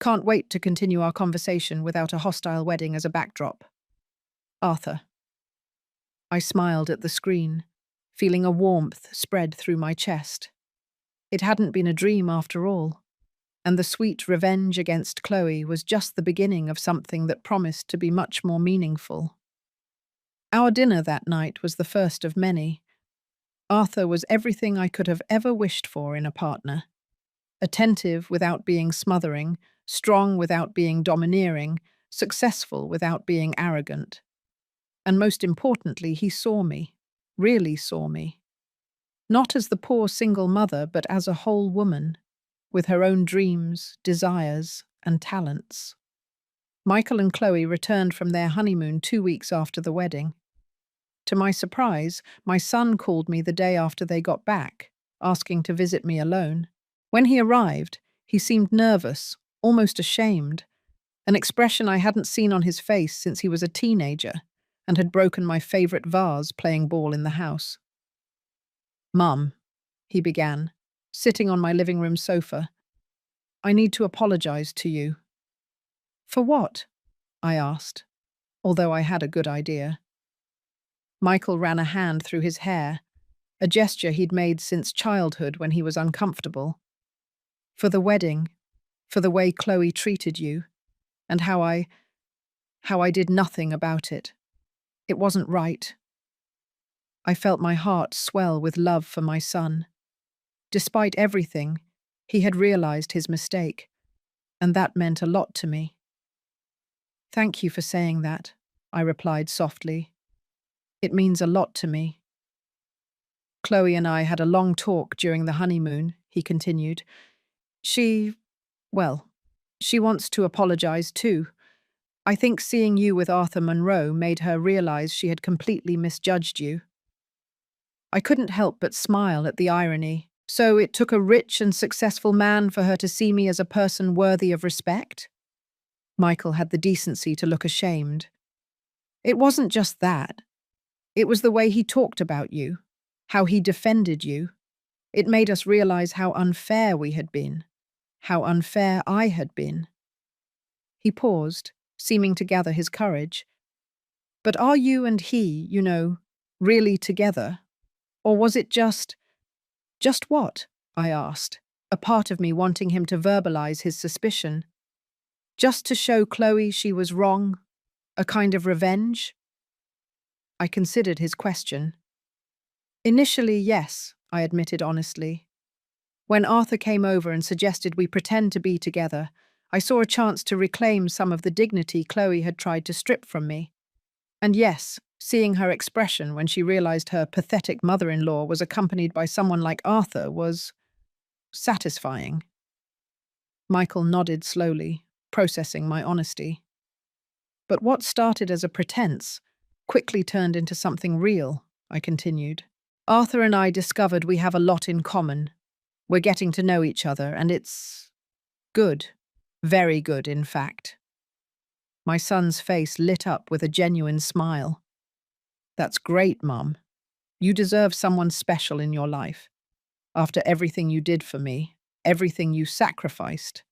Can't wait to continue our conversation without a hostile wedding as a backdrop. Arthur." I smiled at the screen, feeling a warmth spread through my chest. It hadn't been a dream after all, and the sweet revenge against Chloe was just the beginning of something that promised to be much more meaningful. Our dinner that night was the first of many. Arthur was everything I could have ever wished for in a partner. Attentive without being smothering, strong without being domineering, successful without being arrogant. And most importantly, he saw me, really saw me. Not as the poor single mother, but as a whole woman, with her own dreams, desires, and talents. Michael and Chloe returned from their honeymoon 2 weeks after the wedding. To my surprise, my son called me the day after they got back, asking to visit me alone. When he arrived, he seemed nervous, almost ashamed, an expression I hadn't seen on his face since he was a teenager and had broken my favorite vase playing ball in the house. "Mum," he began, sitting on my living room sofa, "I need to apologize to you." "For what?" I asked, although I had a good idea. Michael ran a hand through his hair, a gesture he'd made since childhood when he was uncomfortable. "For the wedding, for the way Chloe treated you, and how I did nothing about it." It wasn't right. I felt my heart swell with love for my son. Despite everything, he had realized his mistake, and that meant a lot to me. Thank you for saying that, I replied softly. It means a lot to me. Chloe and I had a long talk during the honeymoon, he continued. She, well, she wants to apologize too. I think seeing you with Arthur Monroe made her realize she had completely misjudged you. I couldn't help but smile at the irony. So it took a rich and successful man for her to see me as a person worthy of respect? Michael had the decency to look ashamed. It wasn't just that. It was the way he talked about you, how he defended you. It made us realize how unfair we had been, how unfair I had been. He paused, seeming to gather his courage. But are you and he, really together? Or was it just what? I asked, a part of me wanting him to verbalize his suspicion. Just to show Chloe she was wrong? A kind of revenge? I considered his question. Initially, yes, I admitted honestly. When Arthur came over and suggested we pretend to be together, I saw a chance to reclaim some of the dignity Chloe had tried to strip from me. And yes, seeing her expression when she realized her pathetic mother-in-law was accompanied by someone like Arthur was satisfying. Michael nodded slowly, processing my honesty. But what started as a pretense quickly turned into something real, I continued. Arthur and I discovered we have a lot in common. We're getting to know each other, and it's good. Very good, in fact. My son's face lit up with a genuine smile. That's great, Mum. You deserve someone special in your life. After everything you did for me, everything you sacrificed.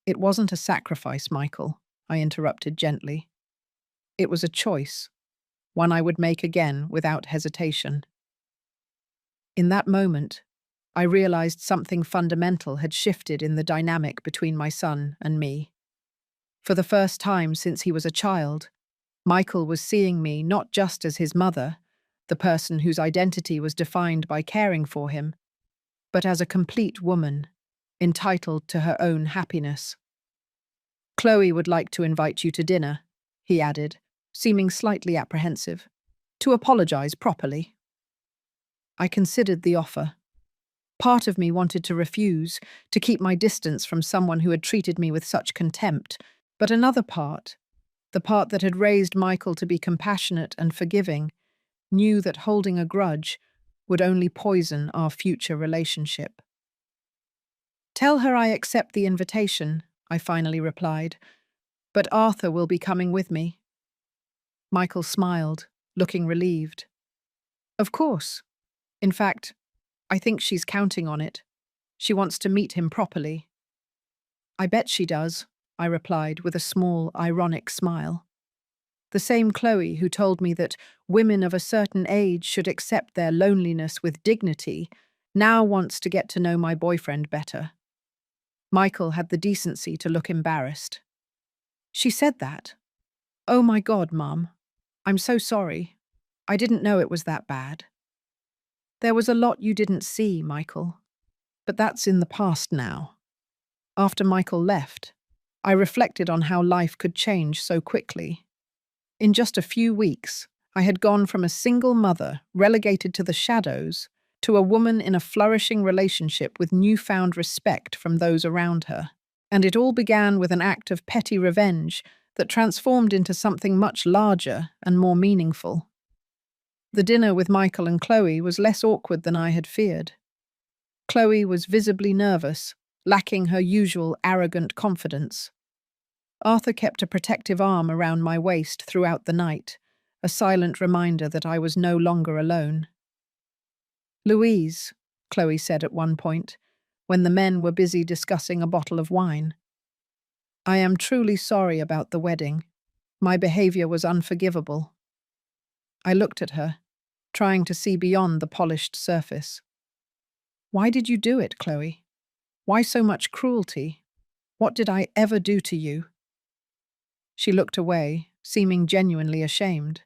It wasn't a sacrifice, Michael, I interrupted gently. It was a choice, one I would make again without hesitation. In that moment, I realized something fundamental had shifted in the dynamic between my son and me. For the first time since he was a child, Michael was seeing me not just as his mother, the person whose identity was defined by caring for him, but as a complete woman, entitled to her own happiness. Chloe would like to invite you to dinner, he added, seeming slightly apprehensive, to apologize properly. I considered the offer. Part of me wanted to refuse, to keep my distance from someone who had treated me with such contempt, but another part, the part that had raised Michael to be compassionate and forgiving, knew that holding a grudge would only poison our future relationship. Tell her I accept the invitation, I finally replied, but Arthur will be coming with me. Michael smiled, looking relieved. Of course. In fact, I think she's counting on it. She wants to meet him properly. I bet she does, I replied with a small, ironic smile. The same Chloe who told me that women of a certain age should accept their loneliness with dignity now wants to get to know my boyfriend better. Michael had the decency to look embarrassed. She said that? Oh my God, Mum. I'm so sorry. I didn't know it was that bad. There was a lot you didn't see, Michael. But that's in the past now. After Michael left, I reflected on how life could change so quickly. In just a few weeks, I had gone from a single mother relegated to the shadows to a woman in a flourishing relationship with newfound respect from those around her. And it all began with an act of petty revenge that transformed into something much larger and more meaningful. The dinner with Michael and Chloe was less awkward than I had feared. Chloe was visibly nervous, lacking her usual arrogant confidence. Arthur kept a protective arm around my waist throughout the night, a silent reminder that I was no longer alone. Louise, Chloe said at one point, when the men were busy discussing a bottle of wine. I am truly sorry about the wedding. My behavior was unforgivable. I looked at her, trying to see beyond the polished surface. Why did you do it, Chloe? Why so much cruelty? What did I ever do to you? She looked away, seeming genuinely ashamed.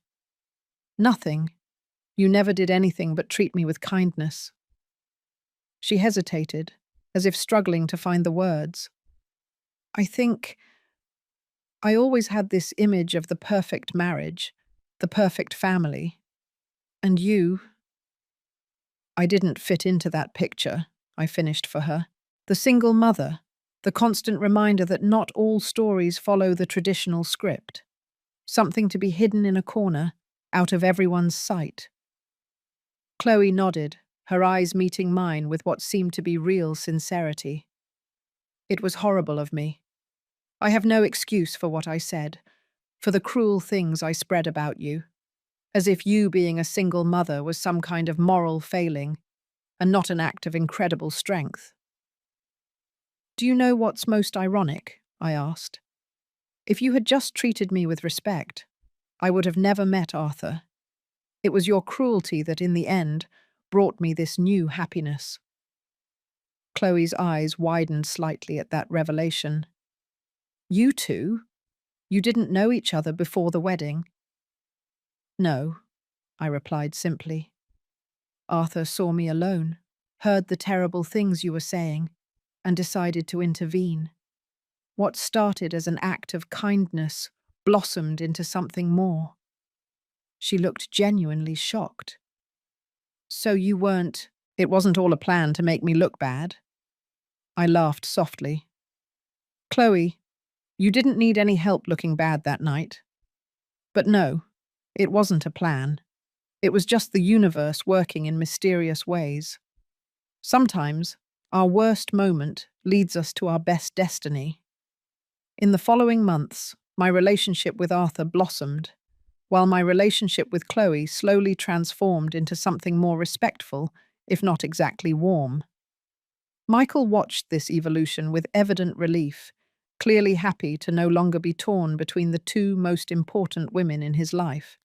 Nothing. You never did anything but treat me with kindness. She hesitated, as if struggling to find the words. I think I always had this image of the perfect marriage, the perfect family. And you, I didn't fit into that picture, I finished for her. The single mother, the constant reminder that not all stories follow the traditional script. Something to be hidden in a corner, out of everyone's sight. Chloe nodded, her eyes meeting mine with what seemed to be real sincerity. It was horrible of me. I have no excuse for what I said, for the cruel things I spread about you, as if you being a single mother was some kind of moral failing, and not an act of incredible strength. Do you know what's most ironic? I asked. If you had just treated me with respect, I would have never met Arthur. It was your cruelty that, in the end, brought me this new happiness. Chloe's eyes widened slightly at that revelation. You two? You didn't know each other before the wedding? No, I replied simply. Arthur saw me alone, heard the terrible things you were saying, and decided to intervene. What started as an act of kindness blossomed into something more. She looked genuinely shocked. So you weren't— It wasn't all a plan to make me look bad? I laughed softly. Chloe, you didn't need any help looking bad that night. But no, it wasn't a plan. It was just the universe working in mysterious ways. Sometimes, our worst moment leads us to our best destiny. In the following months, my relationship with Arthur blossomed, while my relationship with Chloe slowly transformed into something more respectful, if not exactly warm. Michael watched this evolution with evident relief, clearly happy to no longer be torn between the two most important women in his life.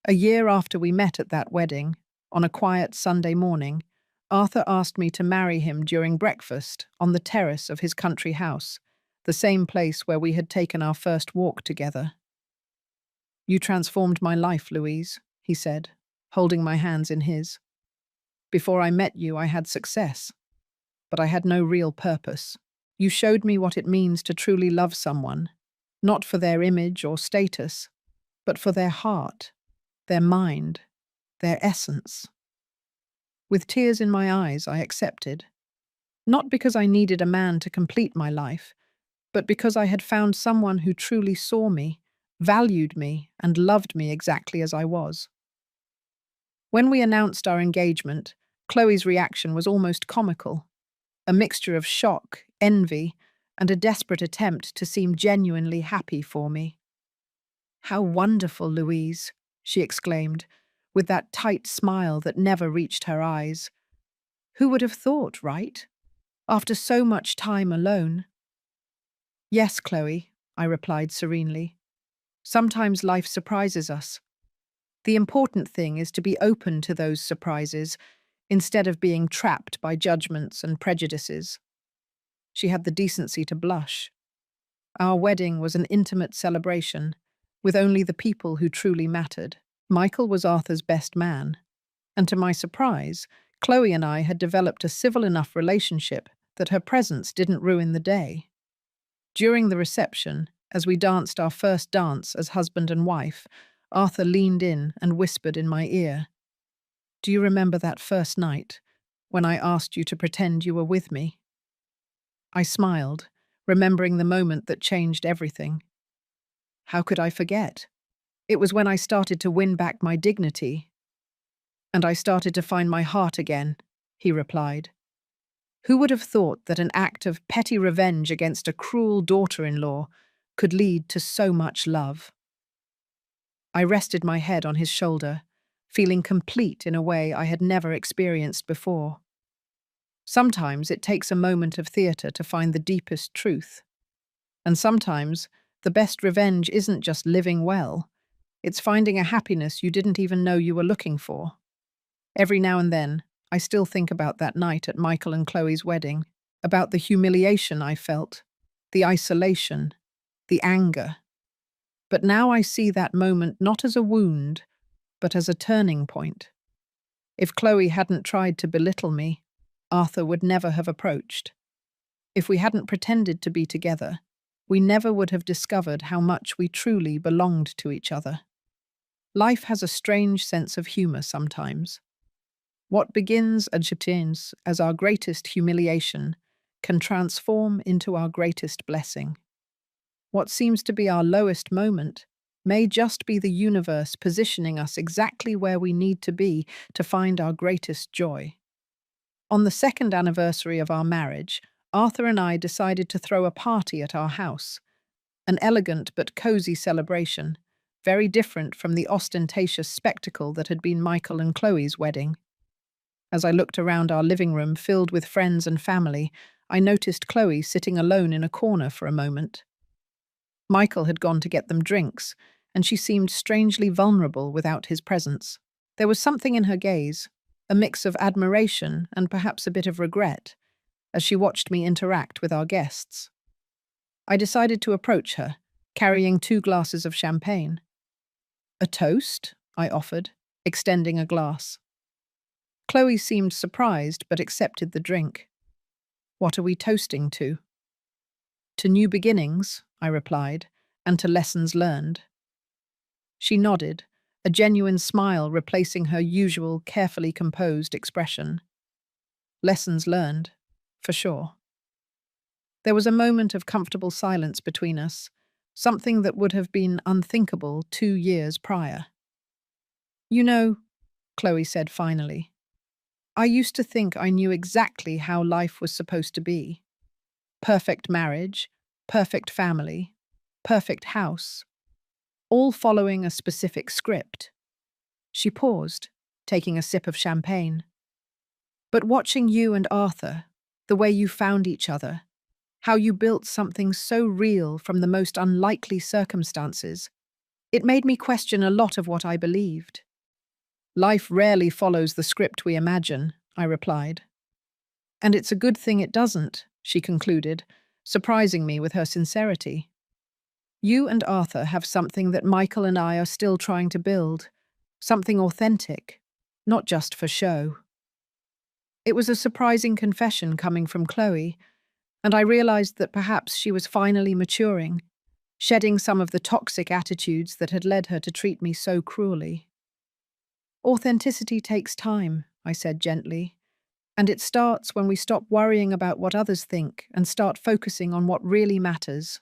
A year after we met at that wedding, on a quiet Sunday morning, Arthur asked me to marry him during breakfast on the terrace of his country house, the same place where we had taken our first walk together. You transformed my life, Louise, he said, holding my hands in his. Before I met you, I had success, but I had no real purpose. You showed me what it means to truly love someone, not for their image or status, but for their heart, their mind, their essence. With tears in my eyes, I accepted. Not because I needed a man to complete my life, but because I had found someone who truly saw me, valued me, and loved me exactly as I was. When we announced our engagement, Chloe's reaction was almost comical, a mixture of shock, envy, and a desperate attempt to seem genuinely happy for me. How wonderful, Louise, she exclaimed, with that tight smile that never reached her eyes. Who would have thought, right? After so much time alone. Yes, Chloe, I replied serenely. Sometimes life surprises us. The important thing is to be open to those surprises instead of being trapped by judgments and prejudices. She had the decency to blush. Our wedding was an intimate celebration, with only the people who truly mattered. Michael was Arthur's best man, and to my surprise, Chloe and I had developed a civil enough relationship that her presence didn't ruin the day. During the reception, as we danced our first dance as husband and wife, Arthur leaned in and whispered in my ear, "Do you remember that first night, when I asked you to pretend you were with me?" I smiled, remembering the moment that changed everything. How could I forget? It was when I started to win back my dignity. And I started to find my heart again, he replied. Who would have thought that an act of petty revenge against a cruel daughter-in-law could lead to so much love? I rested my head on his shoulder, feeling complete in a way I had never experienced before. Sometimes it takes a moment of theatre to find the deepest truth. And sometimes the best revenge isn't just living well, it's finding a happiness you didn't even know you were looking for. Every now and then, I still think about that night at Michael and Chloe's wedding, about the humiliation I felt, the isolation, the anger. But now I see that moment not as a wound, but as a turning point. If Chloe hadn't tried to belittle me, Arthur would never have approached. If we hadn't pretended to be together, we never would have discovered how much we truly belonged to each other. Life has a strange sense of humor sometimes. What begins as our greatest humiliation can transform into our greatest blessing. What seems to be our lowest moment may just be the universe positioning us exactly where we need to be to find our greatest joy. On the second anniversary of our marriage, Arthur and I decided to throw a party at our house, an elegant but cozy celebration, very different from the ostentatious spectacle that had been Michael and Chloe's wedding. As I looked around our living room filled with friends and family, I noticed Chloe sitting alone in a corner for a moment. Michael had gone to get them drinks, and she seemed strangely vulnerable without his presence. There was something in her gaze, a mix of admiration and perhaps a bit of regret, as she watched me interact with our guests. I decided to approach her, carrying 2 glasses of champagne. "A toast?" I offered, extending a glass. Chloe seemed surprised but accepted the drink. "What are we toasting to?" "To new beginnings," I replied, "and to lessons learned." She nodded, a genuine smile replacing her usual carefully composed expression. Lessons learned, for sure. There was a moment of comfortable silence between us, something that would have been unthinkable 2 years prior. "You know," Chloe said finally, "I used to think I knew exactly how life was supposed to be. Perfect marriage, perfect family, perfect house, all following a specific script." She paused, taking a sip of champagne. "But watching you and Arthur, the way you found each other, how you built something so real from the most unlikely circumstances, it made me question a lot of what I believed." "Life rarely follows the script we imagine," I replied. "And it's a good thing it doesn't," she concluded, surprising me with her sincerity. "You and Arthur have something that Michael and I are still trying to build, something authentic, not just for show." It was a surprising confession coming from Chloe, and I realized that perhaps she was finally maturing, shedding some of the toxic attitudes that had led her to treat me so cruelly. "Authenticity takes time," I said gently, "and it starts when we stop worrying about what others think and start focusing on what really matters."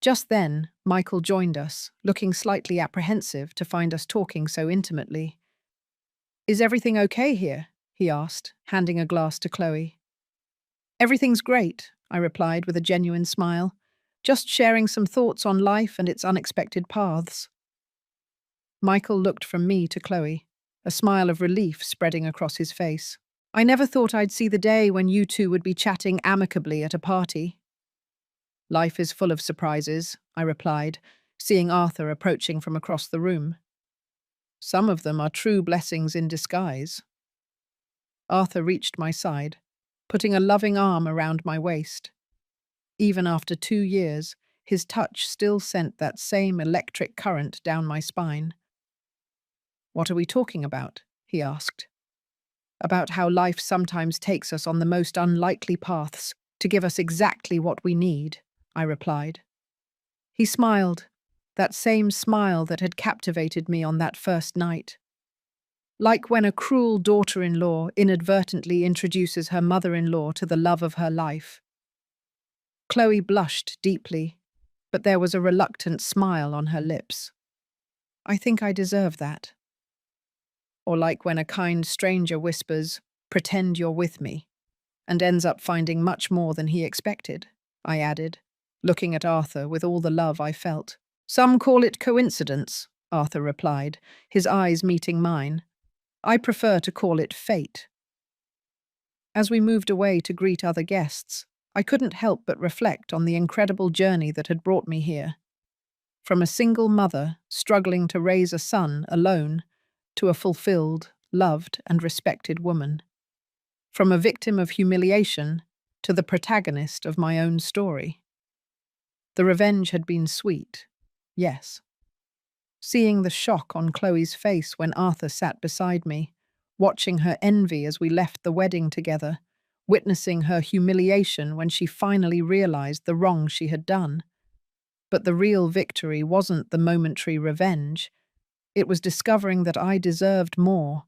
Just then, Michael joined us, looking slightly apprehensive to find us talking so intimately. "Is everything okay here?" he asked, handing a glass to Chloe. "Everything's great," I replied with a genuine smile, "just sharing some thoughts on life and its unexpected paths." Michael looked from me to Chloe, a smile of relief spreading across his face. "I never thought I'd see the day when you two would be chatting amicably at a party." "Life is full of surprises," I replied, seeing Arthur approaching from across the room. "Some of them are true blessings in disguise." Arthur reached my side, putting a loving arm around my waist. Even after 2 years, his touch still sent that same electric current down my spine. "What are we talking about?" he asked. "About how life sometimes takes us on the most unlikely paths to give us exactly what we need," I replied. He smiled, that same smile that had captivated me on that first night. Like when a cruel daughter-in-law inadvertently introduces her mother-in-law to the love of her life. Chloe blushed deeply, but there was a reluctant smile on her lips. "I think I deserve that." Or like when a kind stranger whispers, "Pretend you're with me," and ends up finding much more than he expected, I added, looking at Arthur with all the love I felt. "Some call it coincidence," Arthur replied, his eyes meeting mine. "I prefer to call it fate." As we moved away to greet other guests, I couldn't help but reflect on the incredible journey that had brought me here. From a single mother struggling to raise a son alone to a fulfilled, loved, and respected woman. From a victim of humiliation to the protagonist of my own story. The revenge had been sweet, yes, Seeing the shock on Chloe's face when Arthur sat beside me, watching her envy as we left the wedding together, witnessing her humiliation when she finally realized the wrong she had done. But the real victory wasn't the momentary revenge. It was discovering that I deserved more,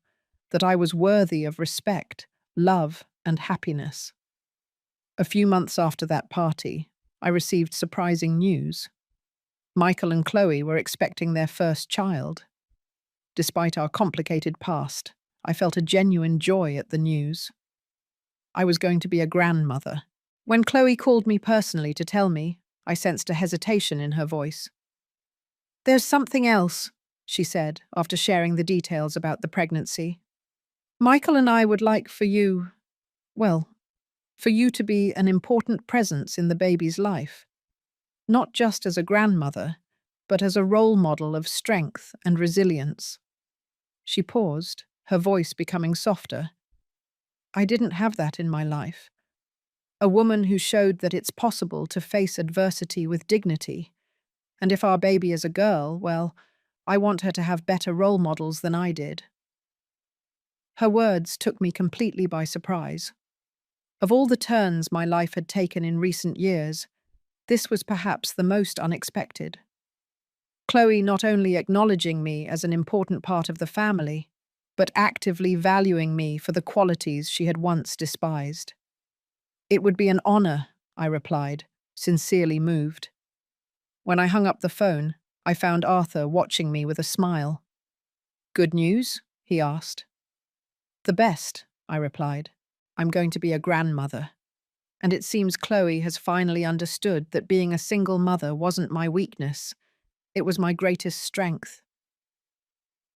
that I was worthy of respect, love, and happiness. A few months after that party, I received surprising news. Michael and Chloe were expecting their first child. Despite our complicated past, I felt a genuine joy at the news. I was going to be a grandmother. When Chloe called me personally to tell me, I sensed a hesitation in her voice. "There's something else," she said, after sharing the details about the pregnancy. "Michael and I would like for you to be an important presence in the baby's life. Not just as a grandmother, but as a role model of strength and resilience." She paused, her voice becoming softer. I didn't have that in my life. A woman who showed that it's possible to face adversity with dignity. And if our baby is a girl, well, I want her to have better role models than I did. Her words took me completely by surprise. Of all the turns my life had taken in recent years, this was perhaps the most unexpected. Chloe not only acknowledging me as an important part of the family, but actively valuing me for the qualities she had once despised. "It would be an honor," I replied, sincerely moved. When I hung up the phone, I found Arthur watching me with a smile. "Good news?" he asked. "The best," I replied. "I'm going to be a grandmother. And it seems Chloe has finally understood that being a single mother wasn't my weakness. It was my greatest strength."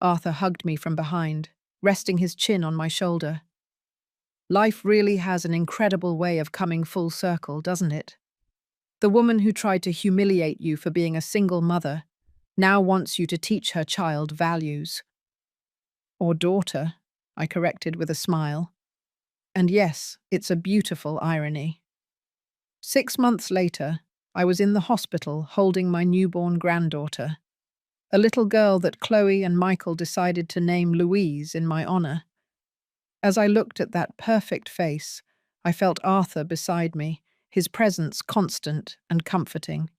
Arthur hugged me from behind, resting his chin on my shoulder. "Life really has an incredible way of coming full circle, doesn't it? The woman who tried to humiliate you for being a single mother now wants you to teach her child values." "Or daughter," I corrected with a smile. And yes, it's a beautiful irony. 6 months later, I was in the hospital holding my newborn granddaughter, a little girl that Chloe and Michael decided to name Louise in my honor. As I looked at that perfect face, I felt Arthur beside me, his presence constant and comforting.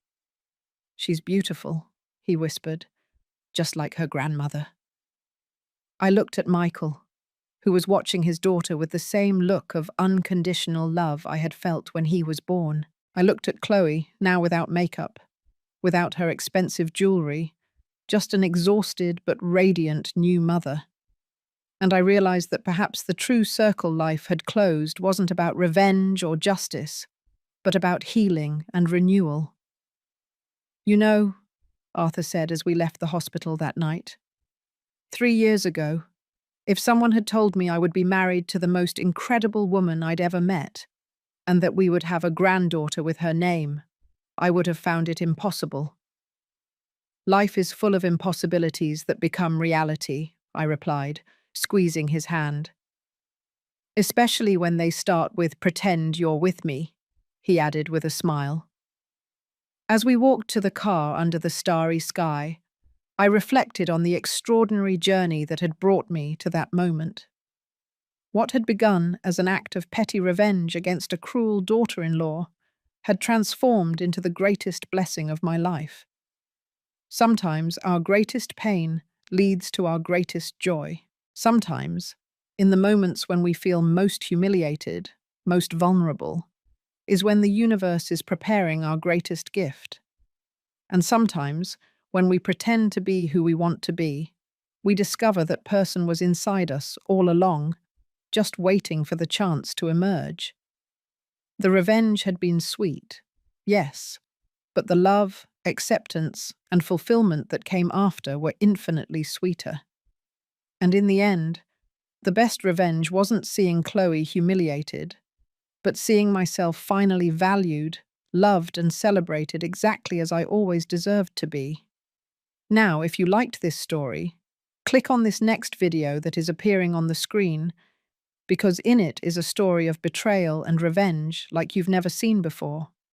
"She's beautiful," he whispered, "just like her grandmother." I looked at Michael, who was watching his daughter with the same look of unconditional love I had felt when he was born. I looked at Chloe, now without makeup, without her expensive jewelry, just an exhausted but radiant new mother. And I realized that perhaps the true circle life had closed wasn't about revenge or justice, but about healing and renewal. "You know," Arthur said as we left the hospital that night, 3 years ago, if someone had told me I would be married to the most incredible woman I'd ever met, and that we would have a granddaughter with her name, I would have found it impossible." "Life is full of impossibilities that become reality," I replied, squeezing his hand. "Especially when they start with 'pretend you're with me,'" he added with a smile. As we walked to the car under the starry sky, I reflected on the extraordinary journey that had brought me to that moment. What had begun as an act of petty revenge against a cruel daughter-in-law had transformed into the greatest blessing of my life. Sometimes our greatest pain leads to our greatest joy. Sometimes, in the moments when we feel most humiliated, most vulnerable, is when the universe is preparing our greatest gift. And sometimes, when we pretend to be who we want to be, we discover that person was inside us all along, just waiting for the chance to emerge. The revenge had been sweet, yes, but the love, acceptance, and fulfillment that came after were infinitely sweeter. And in the end, the best revenge wasn't seeing Chloe humiliated, but seeing myself finally valued, loved, and celebrated exactly as I always deserved to be. Now, if you liked this story, click on this next video that is appearing on the screen, because in it is a story of betrayal and revenge like you've never seen before.